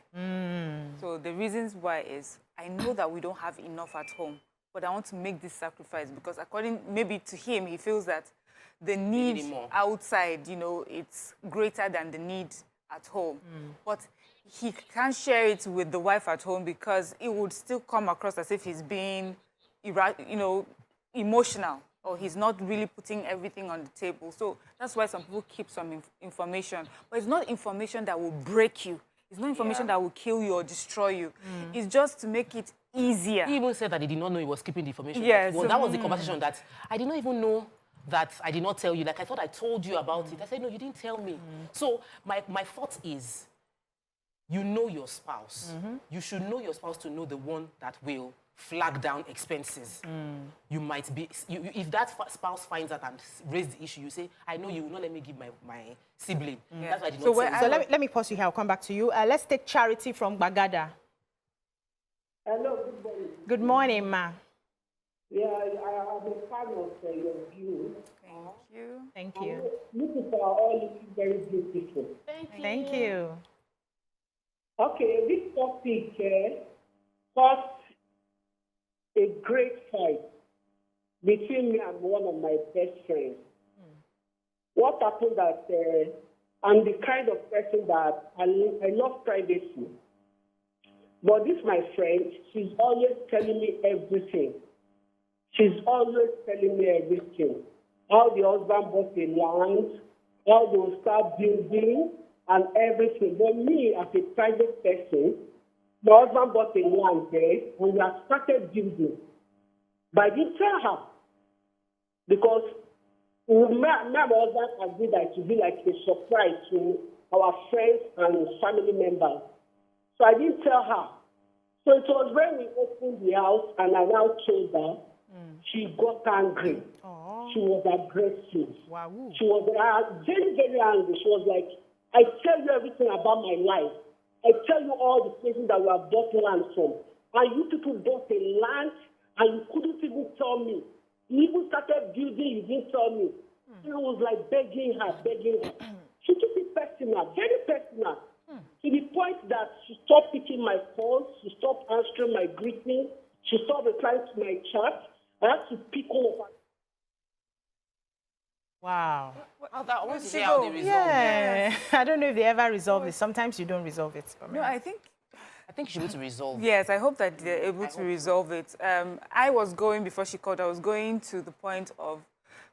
So the reasons why is, I know that we don't have enough at home, but I want to make this sacrifice because according maybe to him, he feels that the need outside, you know, it's greater than the need at home. But he can't share it with the wife at home because it would still come across as if he's being, emotional, or he's not really putting everything on the table. So that's why some people keep some information. But it's not information that will break you. It's not information that will kill you or destroy you. It's just to make it easier. He even said that he did not know he was keeping the information. Yes. Well, that was the conversation that I did not even know that I did not tell you. Like, I thought I told you about it. I said, no, you didn't tell me. So my thought is, you know your spouse. You should know your spouse to know the one that will flag down expenses. You might be, if that spouse finds out and raise the issue, you say, I know you will not let me give my sibling. That's why I did not tell you. So let me pause you here. I'll come back to you. Let's take Charity from Bagada. Hello, good morning. Good morning, ma. Yeah, I'm a fan of your view. Thank you. Thank you. You people are all looking very beautiful. Thank you. Okay, this topic caused a great fight between me and one of my best friends. What happened that I'm the kind of person that I love privacy. But this, my friend, she's always telling me everything. She's always telling me everything. How the husband bought the land, how they will start building, and everything. But me, as a private person, my husband bought a land there, and we have started building. But I didn't tell her, because my husband agreed that it would be like a surprise to our friends and family members. So I didn't tell her. So it was when we opened the house and I now told her, she got angry. Aww. She was aggressive. Wow. She was very, very angry. She was like, I tell you everything about my life. I tell you all the places that we have bought land from. And you people bought a land and you couldn't even tell me. You even started building, you didn't tell me. And I was like begging her. She took it personal, very personal. To the point that she stopped picking my calls, she stopped answering my greetings, she stopped replying to my chat. I had to pick all of her. Wow. I want to see how they resolve it. Yeah. I don't know if they ever resolve it. Sometimes you don't resolve it. No, I think you should be able to resolve it. yes, I hope that they're able to resolve it. I was going, before she called, I was going to the point of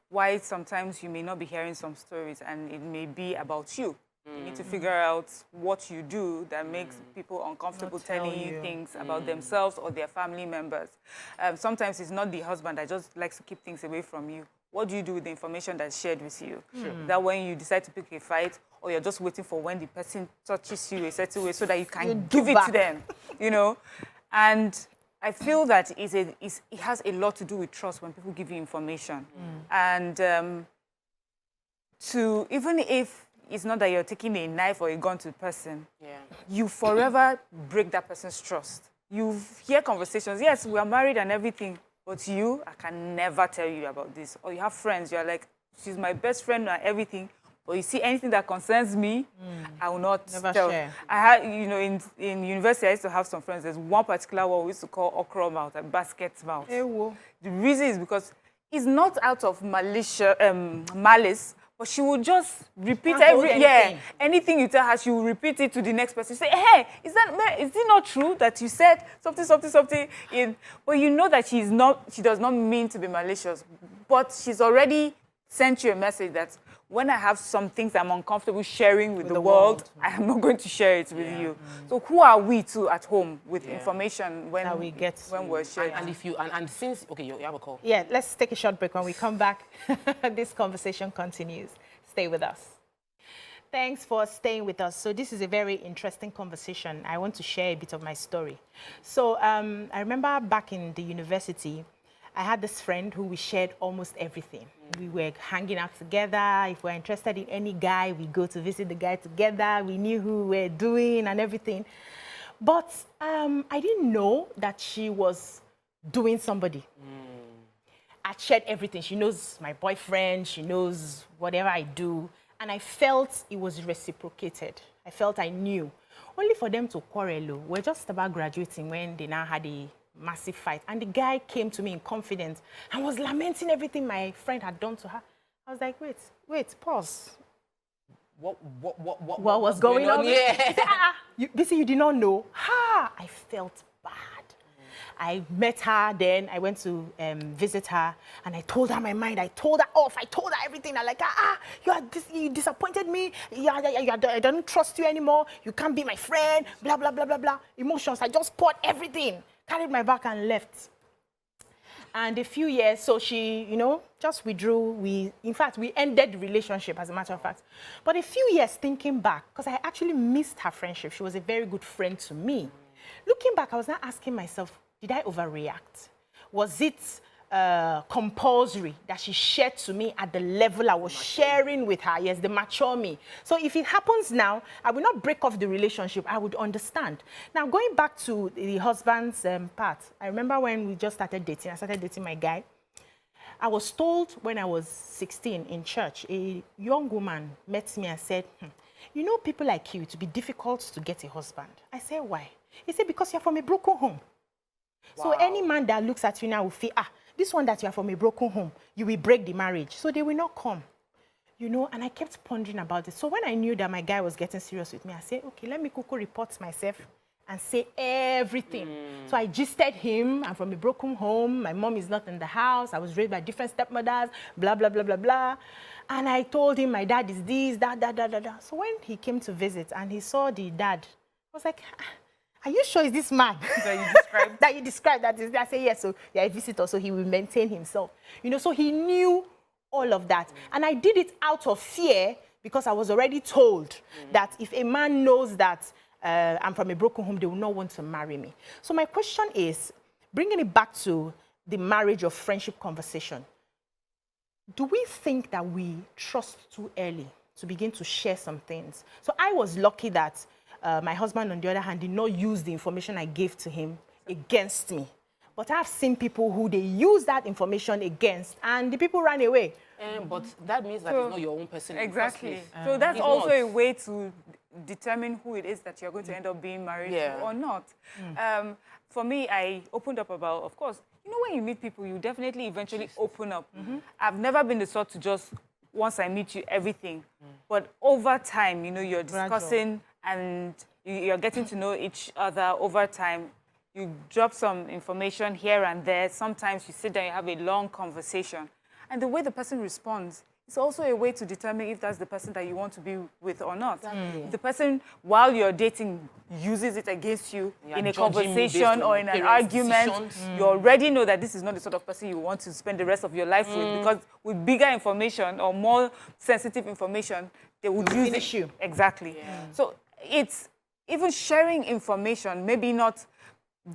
why sometimes you may not be hearing some stories and it may be about you. You need to figure out what you do that makes people uncomfortable telling you things about themselves or their family members. Sometimes it's not the husband that just likes to keep things away from you. What do you do with the information that's shared with you? That when you decide to pick a fight, or you're just waiting for when the person touches you a certain way so that you can give it to them, you know? And I feel that it has a lot to do with trust when people give you information. And even if it's not that you're taking a knife or a gun to the person, you forever break that person's trust. You hear conversations, yes, we are married and everything, but I can never tell you about this. Or you have friends, you're like, she's my best friend and everything, but you see anything that concerns me, I will not tell. Share. I had, in university, I used to have some friends. There's one particular one we used to call okra mouth and basket mouth. The reason is because it's not out of malice, but she will just repeat anything you tell her, she will repeat it to the next person. Say, hey, is it not true that you said something? But you know that she does not mean to be malicious, but she's already sent you a message that when I have some things I'm uncomfortable sharing with the world, I am not going to share it with you. So who are we too at home with information when we're sharing? And since you have a call. Yeah, let's take a short break. When we come back, this conversation continues. Stay with us. Thanks for staying with us. So this is a very interesting conversation. I want to share a bit of my story. So I remember back in the university, I had this friend who we shared almost everything. We were hanging out together. If we're interested in any guy, we go to visit the guy together. We knew who we were doing and everything. But I didn't know that she was doing somebody. I shared everything. She knows my boyfriend. She knows whatever I do. And I felt it was reciprocated. I felt I knew. Only for them to quarrel. We're just about graduating when they now had a massive fight. And the guy came to me in confidence and was lamenting everything my friend had done to her. I was like, wait, pause. What was going on? Yeah. You did not know. I felt bad. I met her, then I went to visit her, and I told her my mind. I told her off. I told her everything. I like, you disappointed me. I don't trust you anymore. You can't be my friend. Blah, blah, blah, blah, blah. Emotions. I just poured everything. Carried my bag and left. And a few years, so she, just withdrew. In fact, we ended the relationship, as a matter of fact. But a few years thinking back, because I actually missed her friendship. She was a very good friend to me. Looking back, I was now asking myself, did I overreact? Was it compulsory that she shared to me at the level I was sharing with her? Yes, the mature me. So if it happens now, I will not break off the relationship. I would understand. Now, going back to the husband's part, I remember when we just started dating, I started dating my guy. I was told when I was 16 in church, a young woman met me and said, people like you, it would be difficult to get a husband. I said, why? He said, because you're from a broken home. Wow. So any man that looks at you now will feel, this one that you are from a broken home, you will break the marriage. So they will not come. And I kept pondering about it. So when I knew that my guy was getting serious with me, I said, okay, let me quickly report myself and say everything. So I gisted him. I'm from a broken home. My mom is not in the house. I was raised by different stepmothers, blah, blah, blah, blah, blah. And I told him my dad is this, that, that, that, that, that. So when he came to visit and he saw the dad, I was like, are you sure it's this man That you described? that you described? That is, I say, yes, so you're a visitor, so he will maintain himself. You know, so he knew all of that. And I did it out of fear because I was already told that if a man knows that I'm from a broken home, they will not want to marry me. So my question is, bringing it back to the marriage or friendship conversation, do we think that we trust too early to begin to share some things? So I was lucky that my husband, on the other hand, did not use the information I gave to him against me. But I've seen people who they use that information against, and the people ran away. But that means that it's not your own person. Exactly. In the first place. So that's It's also not. a way to determine who it is that you're going to end up being married to or not. For me, I opened up about, of course, you know, when you meet people, you definitely eventually open up. I've never been the sort to just, once I meet you, everything. But over time, you know, you're discussing and you're getting to know each other over time. You drop some information here and there. Sometimes you sit down, you have a long conversation. And the way the person responds is also a way to determine if that's the person that you want to be with or not. If the person, while you're dating, uses it against you in a conversation or in an argument, you already know that this is not the sort of person you want to spend the rest of your life with, because with bigger information or more sensitive information, they would use finish you. Exactly. So it's even sharing information, maybe not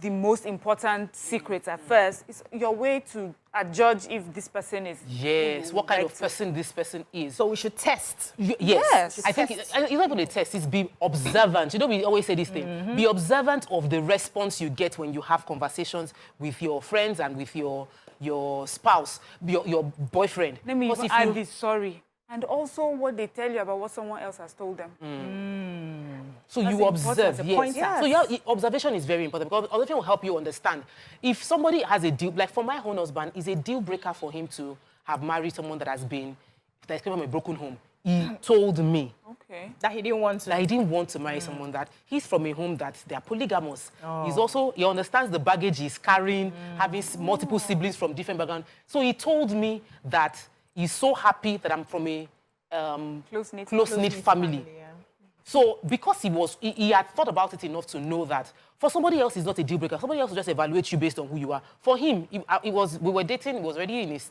the most important secrets at first. It's your way to judge if this person is... Yes, what kind of person this person is. So we should test. Yes. I think it's not even a test, it's be observant. You know, we always say this thing. Be observant of the response you get when you have conversations with your friends and with your spouse, your boyfriend. Let me even add this, sorry. And also what they tell you about what someone else has told them. So you observe, yes. So your observation is very important, because observation will help you understand. If somebody has a deal, like for my own husband, it's a deal breaker for him to have married someone that came from a broken home. He told me that he didn't want to. That he didn't want to marry someone that he's from a home that they are polygamous. He understands the baggage he's carrying, having multiple siblings from different backgrounds. So he told me that he's so happy that I'm from a close-knit family. So because he had thought about it enough to know that for somebody else, it's not a deal breaker. Somebody else will just evaluate you based on who you are. For him, we were dating. He was already in his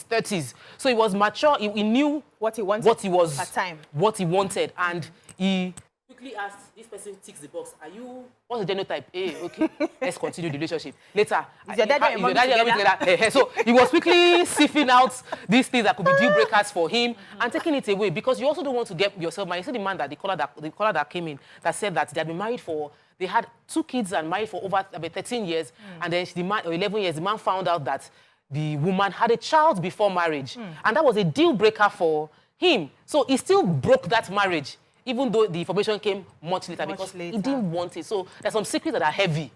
30s. So he was mature. He knew what he wanted. What he wanted, and he quickly asked, this person ticks the box. What's the genotype? Okay, let's continue the relationship. Later, is your daddy and mommy together? So he was quickly sifting out these things that could be deal breakers for him and taking it away, because you also don't want to get yourself married. You see the man the caller that came in that said that they had been married they had 2 kids and married for over 13 years, and then 11 years, the man found out that the woman had a child before marriage, and that was a deal breaker for him. So he still broke that marriage, even though the information came much later, because he didn't want it. So there's some secrets that are heavy.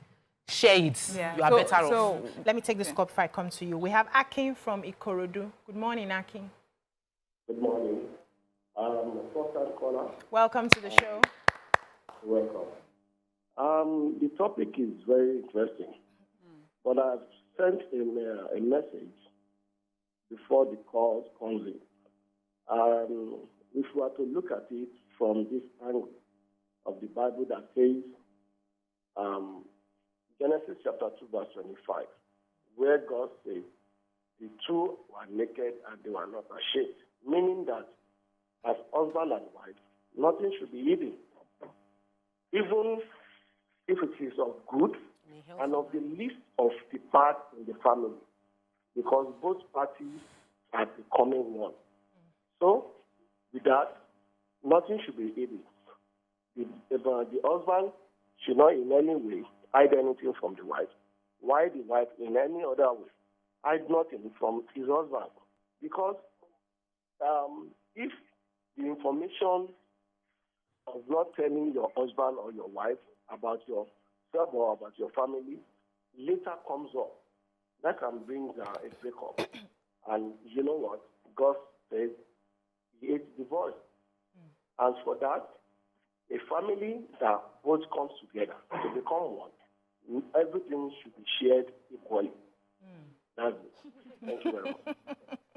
Share it. You are better off. So let me take this call before I come to you. We have Akin from Ikorodu. Good morning, Akin. Good morning. First-time caller. Welcome to the show. Welcome. The topic is very interesting, but I've sent a message before the call comes in. If we were to look at it from this angle of the Bible that says, Genesis chapter 2, verse 25, where God says, the two were naked and they were not ashamed, meaning that as husband and wife, nothing should be hidden, even if it is of good and of the least of the part in the family, because both parties are becoming one. So, with that, nothing should be hidden. The husband should not in any way hide anything from the wife, while the wife in any other way hide nothing from his husband. Because if the information of not telling your husband or your wife about yourself or about your family later comes up, that can bring a breakup. And you know what? God says he hates divorce. And for that, A family that both comes together to become one, everything should be shared equally. That's it. Thank you very much.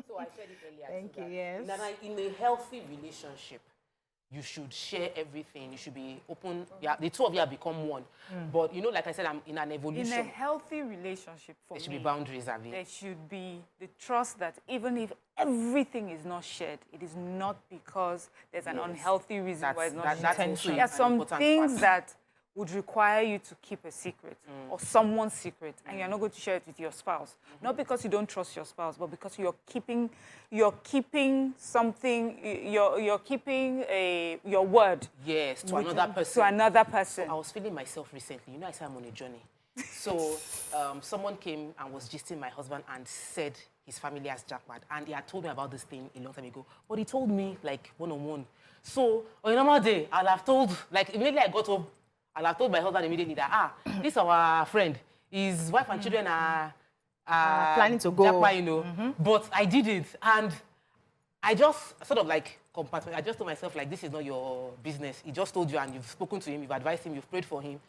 So I said it earlier. Thank too, you, that yes. in a healthy relationship, you should share everything. You should be open. Yeah, the two of you have become one. But you know, like I said, I'm in an evolution. In a healthy relationship, for There should me, be boundaries, Avi. there should be the trust that even if everything is not shared, it is not because there's an unhealthy reason why it's not shared. That's also There are some important things part. that would require you to keep a secret or someone's secret, and you're not going to share it with your spouse. Not because you don't trust your spouse, but because you're keeping something, you're keeping your word. Yes, to another person. To another person. So I was feeling myself recently. You know, I said I'm on a journey. So someone came and was gisting my husband and said his family has jackpot. And he had told me about this thing a long time ago. But he told me, like, one-on-one. So on a normal day, I'll have told, like, immediately I got home, I'll have told my husband immediately that, this our friend, his wife and children are planning to go. Jackpot, you know. But I didn't. And I just sort of like compartment. I just told myself, like, this is not your business. He just told you and you've spoken to him, you've advised him, you've prayed for him.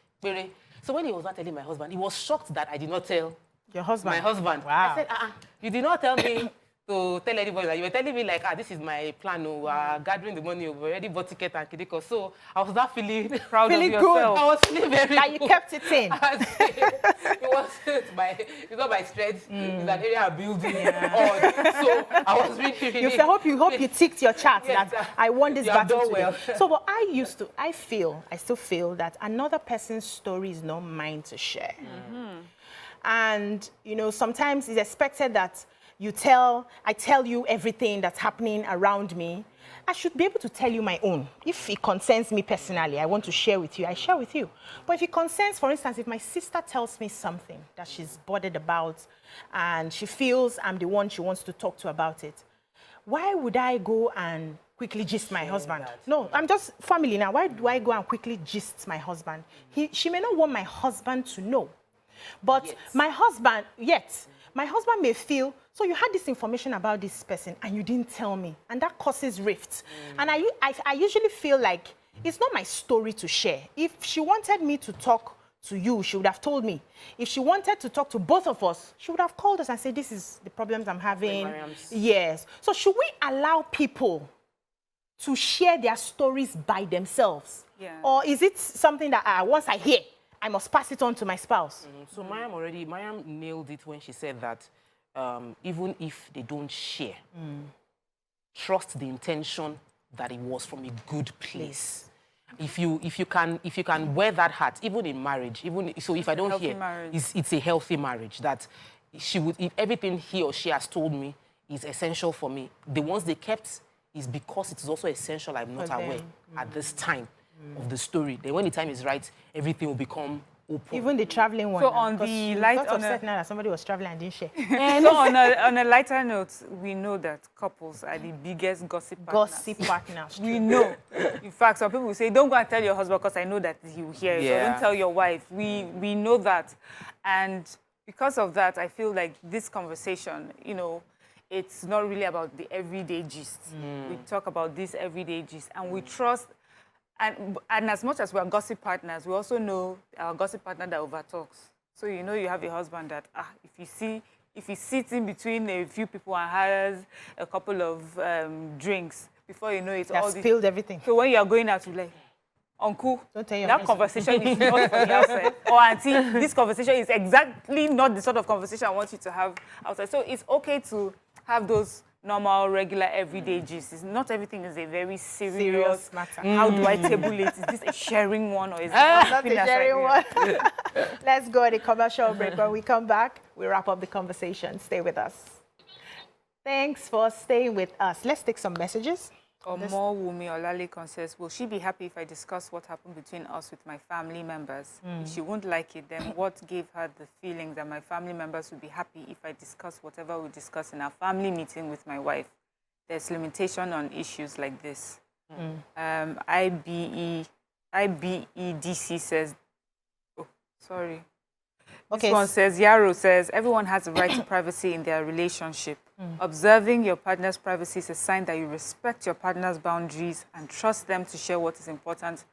So when he was not telling my husband, he was shocked that I did not tell Your husband? my husband. Wow. I said, you did not tell me to tell anybody that. You were telling me, like, this is my plan. We are gathering the money. We already bought ticket and kidiko. So I was not feeling proud Feeling of good. yourself. I was feeling very That you good. kept it in. It's not my strength. It's an area of building. So I was really. You hope you ticked your chart Yes, that I won this you have battle done today. well. So, but I still feel that another person's story is not mine to share. And, you know, sometimes it's expected that I tell you everything that's happening around me. I should be able to tell you my own. If it concerns me personally, I want to share with you, I share with you. But if it concerns, for instance, if my sister tells me something that she's bothered about and she feels I'm the one she wants to talk to about it, why would I go and quickly gist my husband? No, I'm just family now. Why do I go and quickly gist my husband? She may not want my husband to know. But my husband may feel, so you had this information about this person and you didn't tell me. And that causes rifts. And I usually feel like it's not my story to share. If she wanted me to talk to you, she would have told me. If she wanted to talk to both of us, she would have called us and said, this is the problems I'm having. Yes. So should we allow people to share their stories by themselves? Yeah. Or is it something that once I hear, I must pass it on to my spouse? So Mariam nailed it when she said that even if they don't share, trust the intention that it was from a good place. If you can wear that hat, even in marriage, if I don't hear, it's a healthy marriage. That if everything he or she has told me is essential for me, the ones they kept is because it is also essential. I'm not aware at this time of the story. Then when the time is right, everything will become open. Even the traveling one. So on the light, upset now that somebody was traveling and didn't share. So on a lighter note, we know that couples are the biggest gossip partners. Gossip partners. We know. In fact, some people will say, don't go and tell your husband because I know that he will hear it. Or don't tell your wife. We know that. And because of that, I feel like this conversation, you know, it's not really about the everyday gist. We talk about this everyday gist and we trust. And as much as we are gossip partners, we also know our gossip partner that overtalks. So you know you have a husband that, if he sits in between a few people and has a couple of drinks, before you know it, all this spilled everything. So when you are going out, you're like, Uncle, don't tell your that conversation is not for the outside. Or Auntie, this conversation is exactly not the sort of conversation I want you to have outside. So it's okay to have those normal, regular, everyday gist. Not everything is a very serious matter. How do I table it? Is this a sharing one or is it not a sharing one? Let's go at a commercial break. When we come back, we wrap up the conversation. Stay with us. Thanks for staying with us. Let's take some messages. More Wumi Olalekan says, will she be happy if I discuss what happened between us with my family members? If she won't like it, then what gave her the feeling that my family members would be happy if I discuss whatever we discuss in our family meeting with my wife? There's limitation on issues like this. IBEDC says, okay. This one says, Yaro says, everyone has a right to privacy in their relationship. Observing your partner's privacy is a sign that you respect your partner's boundaries and trust them to share what is important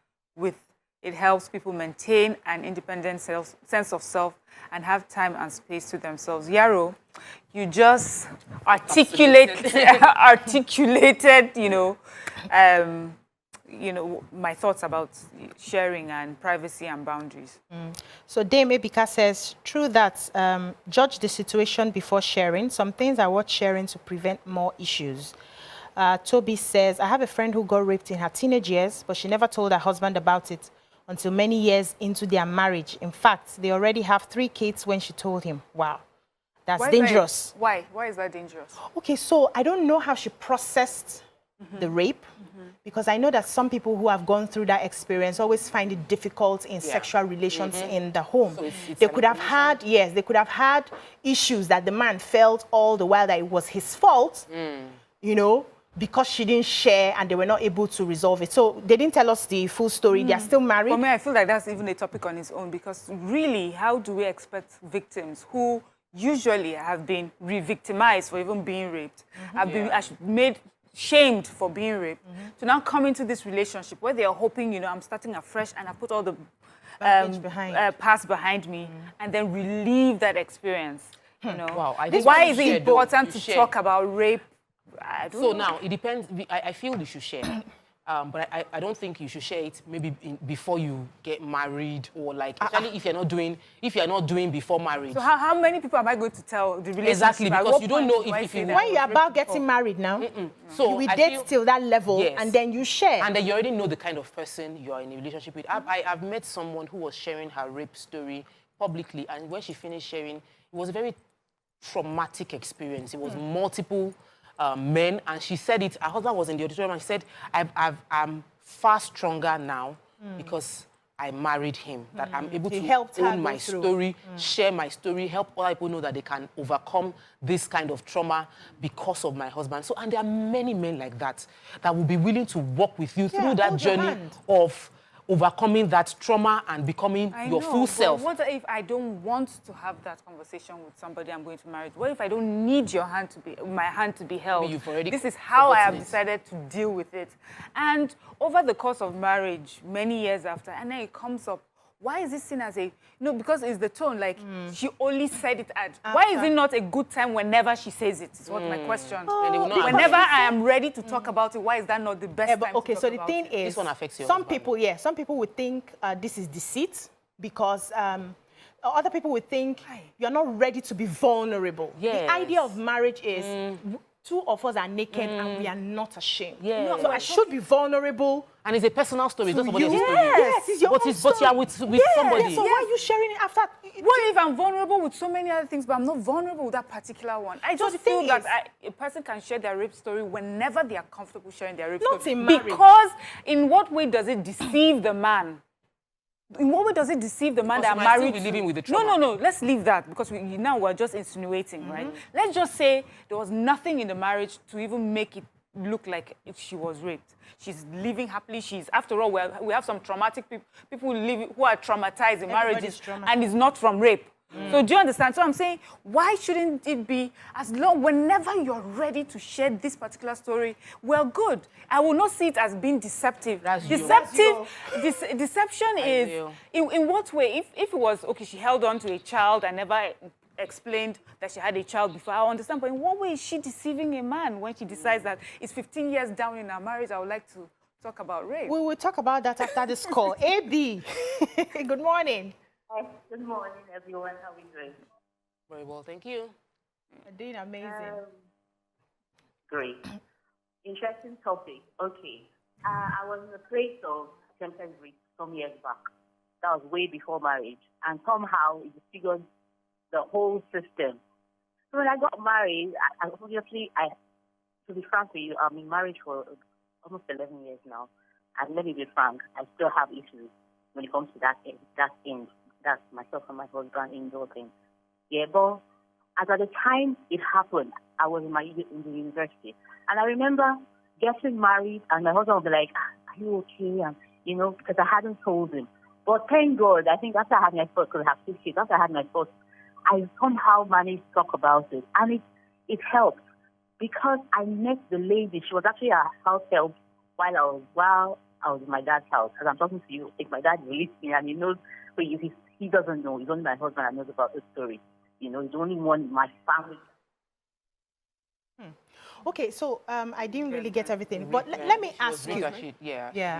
it helps people maintain an independent sense of self and have time and space to themselves. Yaro, you just articulated, my thoughts about sharing and privacy and boundaries. So Dame Ebika says, true that, judge the situation before sharing. Some things are worth sharing to prevent more issues. Toby says, I have a friend who got raped in her teenage years, but she never told her husband about it until many years into their marriage. In fact, they already have 3 kids when she told him. Wow, that's dangerous. Why is that dangerous? Okay, so I don't know how she processed the rape, because I know that some people who have gone through that experience always find it difficult in sexual relations in the home. So they could have had, they could have had issues that the man felt all the while that it was his fault, because she didn't share and they were not able to resolve it. So they didn't tell us the full story. They're still married. For me, I feel like that's even a topic on its own, because really, how do we expect victims who usually have been re-victimized for even being raped, have been made shamed for being raped, to now come into this relationship where they are hoping, I'm starting afresh and I put all the past behind me, and then relieve that experience. Wow, why is it important to talk about rape? So now it depends. I feel you should share, but I don't think you should share it maybe before you get married, or like especially if you're not doing before marriage. So how many people am I going to tell the relationship? Exactly, because you don't know if you when you're about getting married now, so we date till that level, and then you share, and then you already know the kind of person you are in a relationship with. I've met someone who was sharing her rape story publicly, and when she finished sharing, it was a very traumatic experience. It was multiple men, and she said it. Her husband was in the auditorium, and she said, "I'm far stronger now because I married him. That I'm able to own my story, share my story, help other people know that they can overcome this kind of trauma because of my husband." So, and there are many men like that will be willing to walk with you through that journey of overcoming that trauma and becoming your full self. What if I don't want to have that conversation with somebody I'm going to marry? What if I don't need my hand to be held? This is how I have decided to deal with it. And over the course of marriage, many years after, and then it comes up, why is this seen as a, because it's the tone, like she only said it at, why is it not a good time whenever she says it, is what my question. Whenever I am ready to talk about it, why is that not the best time okay, to so talk the about thing it? is, this one affects you. Some people would think this is deceit, because other people would think you're not ready to be vulnerable. The idea of marriage is 2 of us are naked and we are not ashamed. So I should be vulnerable. And it's a personal story. It's not somebody else's story. Yes, it's your own story. But you are with somebody. So why are you sharing it after? What if I'm vulnerable with so many other things, but I'm not vulnerable with that particular one? I just feel that a person can share their rape story whenever they are comfortable sharing their rape story. Not in marriage. Because in what way does it deceive the man? In what way does it deceive the man that I'm married to? Living with the trauma. No. Let's leave that, because now we're just insinuating, right? Let's just say there was nothing in the marriage to even make it look like if she was raped. She's living happily. After all, we have some traumatic people who are traumatized in marriages, and it's not from rape. So do you understand? So I'm saying, why shouldn't it be whenever you're ready to share this particular story? Well, good. I will not see it as being deceptive. Deception is, in what way? If it was, okay, she held on to a child and never explained that she had a child before, I understand. But in what way is she deceiving a man when she decides that it's 15 years down in our marriage, I would like to talk about rape? We will talk about that after this call. AB, good morning. Good morning, everyone. How are you doing? Very well, thank you. Doing amazing. Great. Interesting topic. Okay. I was in a place of attempted rape some years back. That was way before marriage. And somehow it disfigured the whole system. So when I got married, to be frank with you, I'm in marriage for almost 11 years now. And let me be frank, I still have issues when it comes to that end. That's myself and my husband indoor thing. Yeah, but as at the time it happened, I was in the university. And I remember getting married, and my husband would be like, are you okay? And, because I hadn't told him. But thank God, I think after I had my first, because I have 6 kids, after I had my first, I somehow managed to talk about it. And it helped, because I met the lady. She was actually a house help while I was in my dad's house. As I'm talking to you, if my dad released me and he knows, but he doesn't know. He's only my husband that knows about this story. You know, he's the only one in my family. Okay, so I didn't really get everything, but let me ask you. She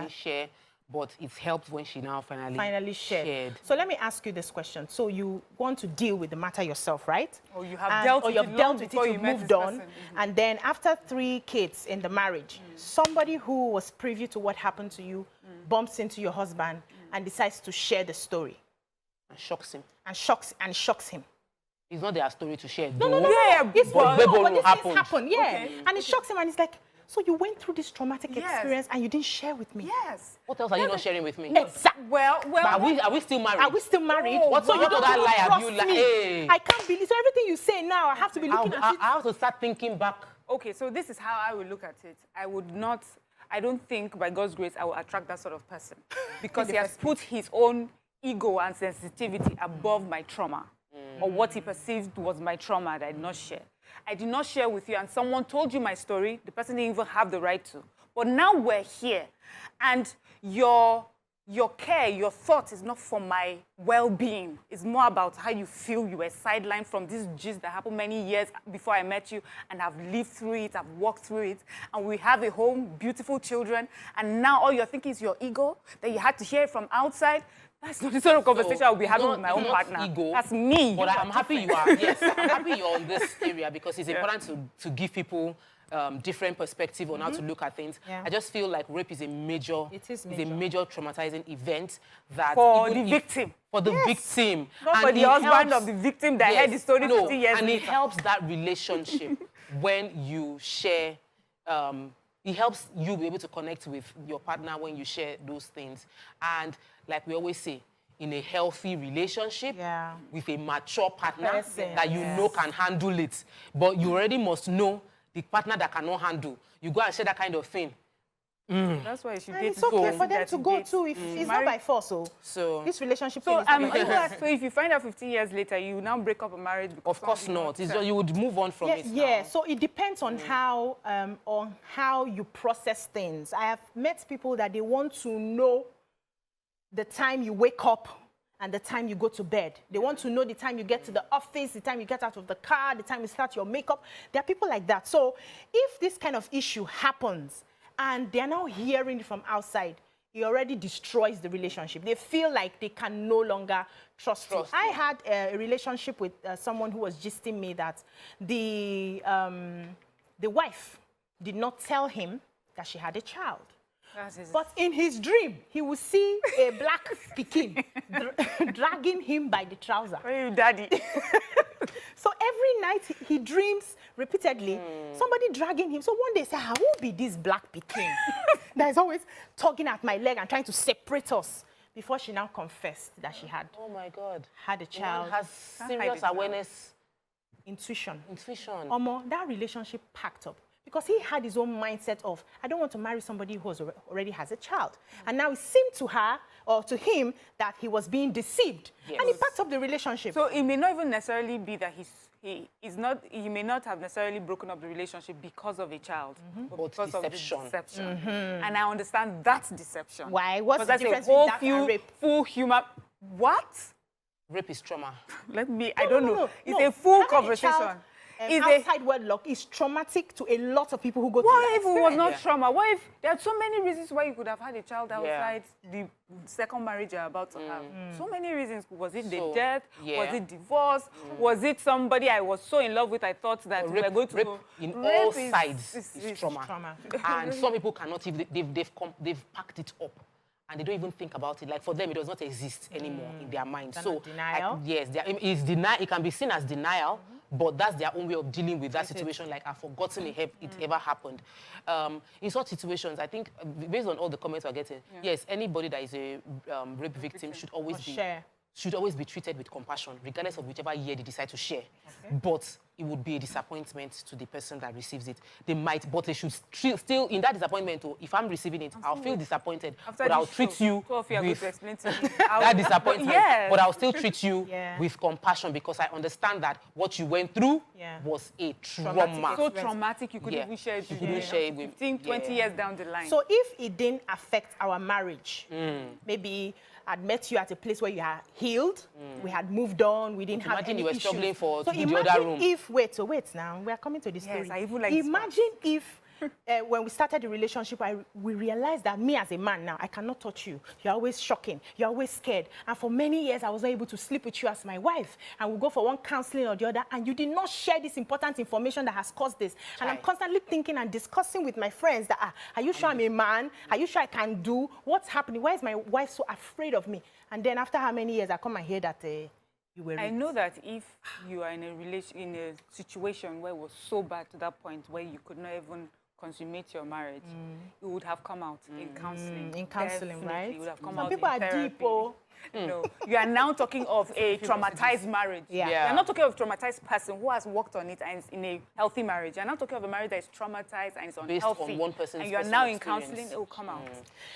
share, but it helped when she now finally shared. So let me ask you this question. So you want to deal with the matter yourself, right? Or you have dealt with it, you've moved on, and then after 3 kids in the marriage, somebody who was privy to what happened to you bumps into your husband and decides to share the story. And shocks him. And shocks him. It's not their story to share. No. It's what happened. Yeah. Okay. And it shocks him and he's like, so you went through this traumatic experience and you didn't share with me? Yes. What else are you not sharing with me? Exactly. Well, are we still married? Are we still married? What so you told that lie? Have you lied? Hey. I can't believe. So everything you say now, I have to be looking at it. I have to start thinking back. Okay, so this is how I would look at it. I don't think by God's grace I will attract that sort of person. Because he has put his own ego and sensitivity above my trauma. Or what he perceived was my trauma that I did not share. I did not share with you, and someone told you my story. The person didn't even have the right to. But now we're here, and your care, your thought is not for my well-being. It's more about how you feel you were sidelined from this gist that happened many years before I met you, and I've lived through it, I've walked through it, and we have a home, beautiful children, and now all you're thinking is your ego, that you had to hear it from outside. That's not the sort of conversation I'll be having with my own partner. Ego, that's me. But I'm happy you are. Yes, I'm happy you're on this area because it's important to give people different perspective on how to look at things. Yeah. I just feel like rape is a major, traumatizing event that for the victim. For the victim. Not for the husband of the victim that heard the story 50 years and later. It helps that relationship when you share. It helps you be able to connect with your partner when you share those things. And like we always say, in a healthy relationship with a mature partner that you know can handle it. But you already must know the partner that cannot handle. You go and share that kind of thing. That's why you should date. It's okay for them to go too. If it's not by force. So this relationship. So if you find out 15 years later, you now break up a marriage. Of course not. It's just, you would move on from it. Yeah. So it depends on how you process things. I have met people that they want to know the time you wake up and the time you go to bed. They want to know the time you get to the office, the time you get out of the car, the time you start your makeup. There are people like that. So if this kind of issue happens, and they're now hearing it from outside, it already destroys the relationship. They feel like they can no longer trust you. I had a relationship with someone who was gisting me that the wife did not tell him that she had a child. But in his dream, he would see a black Pekin dragging him by the trouser. Hey, daddy. So every night he dreams repeatedly, somebody dragging him. So one day he said, who will be this black Pekin that is always tugging at my leg and trying to separate us? Before she now confessed that she had had a child. Has serious awareness. Intuition. Intuition. That relationship packed up. Because he had his own mindset of, I don't want to marry somebody who already has a child. And now it seemed to her, or to him, that he was being deceived. Yes. And he packed up the relationship. So it may not even necessarily be that he may not have necessarily broken up the relationship because of a child, but because of the deception. And I understand that's deception. Why? What's the difference between that and rape? Full human... What? Rape is trauma. I don't know. It's a full conversation. Outside wedlock is traumatic to a lot of people who go through that experience. What if it was not trauma? What if there are so many reasons why you could have had a child outside the second marriage you're about to have? So many reasons. Was it the death? Was it divorce? Was it somebody I was so in love with I thought that we were going to go? In all sides is trauma. And some people cannot even, they've packed it up. And they don't even think about it. Like for them, it does not exist anymore in their mind. So denial. Yes, it can be seen as denial, but that's their own way of dealing with that situation. Like I've forgotten it ever happened. In such situations, I think based on all the comments we're getting, yes, anybody that is a rape victim should always be treated with compassion, regardless of whichever year they decide to share. But it would be a disappointment to the person that receives it. They might, but they should still in that disappointment, if I'm receiving it, I'll feel disappointed, but I'll treat you with that disappointment, but I'll still treat you with compassion because I understand that what you went through was a trauma. So traumatic, you could even share it with 15, 20 years down the line. So if it didn't affect our marriage, maybe I'd met you at a place where you are healed, we had moved on, we didn't have any you were issues. struggling for So to do the other room. if, wait now, we are coming to this story. I even like imagine if when we started the relationship, we realized that me as a man now, I cannot touch you. You're always shocking. You're always scared. And for many years, I was not able to sleep with you as my wife. And we'll go for one counseling or the other. And you did not share this important information that has caused this. And I'm constantly thinking and discussing with my friends that, are you sure I'm a man? Are you sure I can do? What's happening? Why is my wife so afraid of me? And then after how many years, I come and hear that you were raped. I know that if you are in a situation where it was so bad to that point where you could not even consummate your marriage, it would have come out in counseling. In counseling, Definitely, right? it would have come Some out people in are therapy. deep, oh. No, you are now talking of a traumatized marriage. You are not talking of a traumatized person who has worked on it and is in a healthy marriage. You are not talking of a marriage that is traumatized and is unhealthy. Based on one person's and you are now in counseling, it will come out.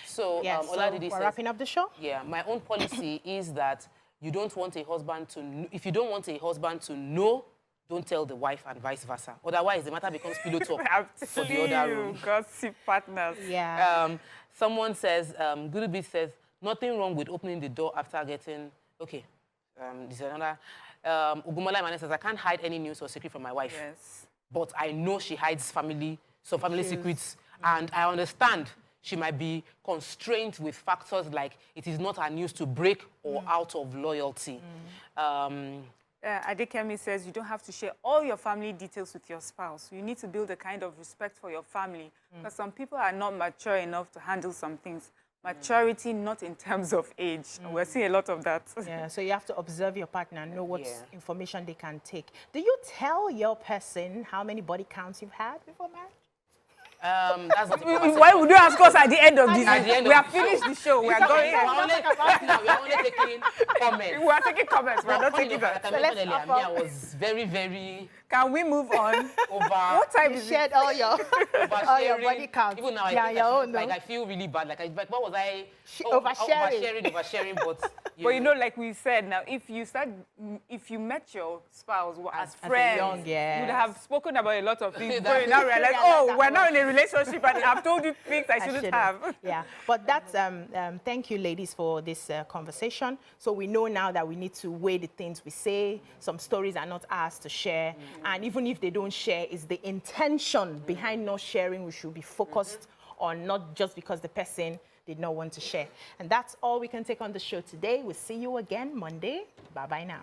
So, we're wrapping up the show? Yeah, my own policy is that you don't want a husband to, if you don't want a husband to know, don't tell the wife and vice versa. Otherwise, the matter becomes pillow talk for the other room. Gossip partners. Yeah. Someone says, Goodbit says, nothing wrong with opening the door after getting, this is another. Ugumola Imane says, I can't hide any news or secret from my wife. Yes. But I know she hides some family secrets. And I understand she might be constrained with factors like it is not her news to break or out of loyalty. Adekemi says you don't have to share all your family details with your spouse. You need to build a kind of respect for your family. Because some people are not mature enough to handle some things. Maturity, not in terms of age. And we're seeing a lot of that. Yeah, so you have to observe your partner and know what information they can take. Do you tell your person how many body counts you've had before marriage? That's not Why would you ask us at the end of this? We have finished the show. We are going. We are only taking comments. We are taking comments. We are not taking that. I was very, very... Can we move on? What time is it? Shared all your body counts. Even now, I feel really bad. Like what was I? Oversharing, but... But you know, like we said, now, if you met your spouse as friends, you would have spoken about a lot of things. But you now realize, we're now in a relationship and I've told you things I shouldn't have. Yeah, but that's, thank you, ladies, for this conversation. So we know now that we need to weigh the things we say. Some stories are not ours to share. And even if they don't share, it's the intention behind not sharing we should be focused on, not just because the person did not want to share. And that's all we can take on the show today. We'll see you again Monday. Bye-bye now.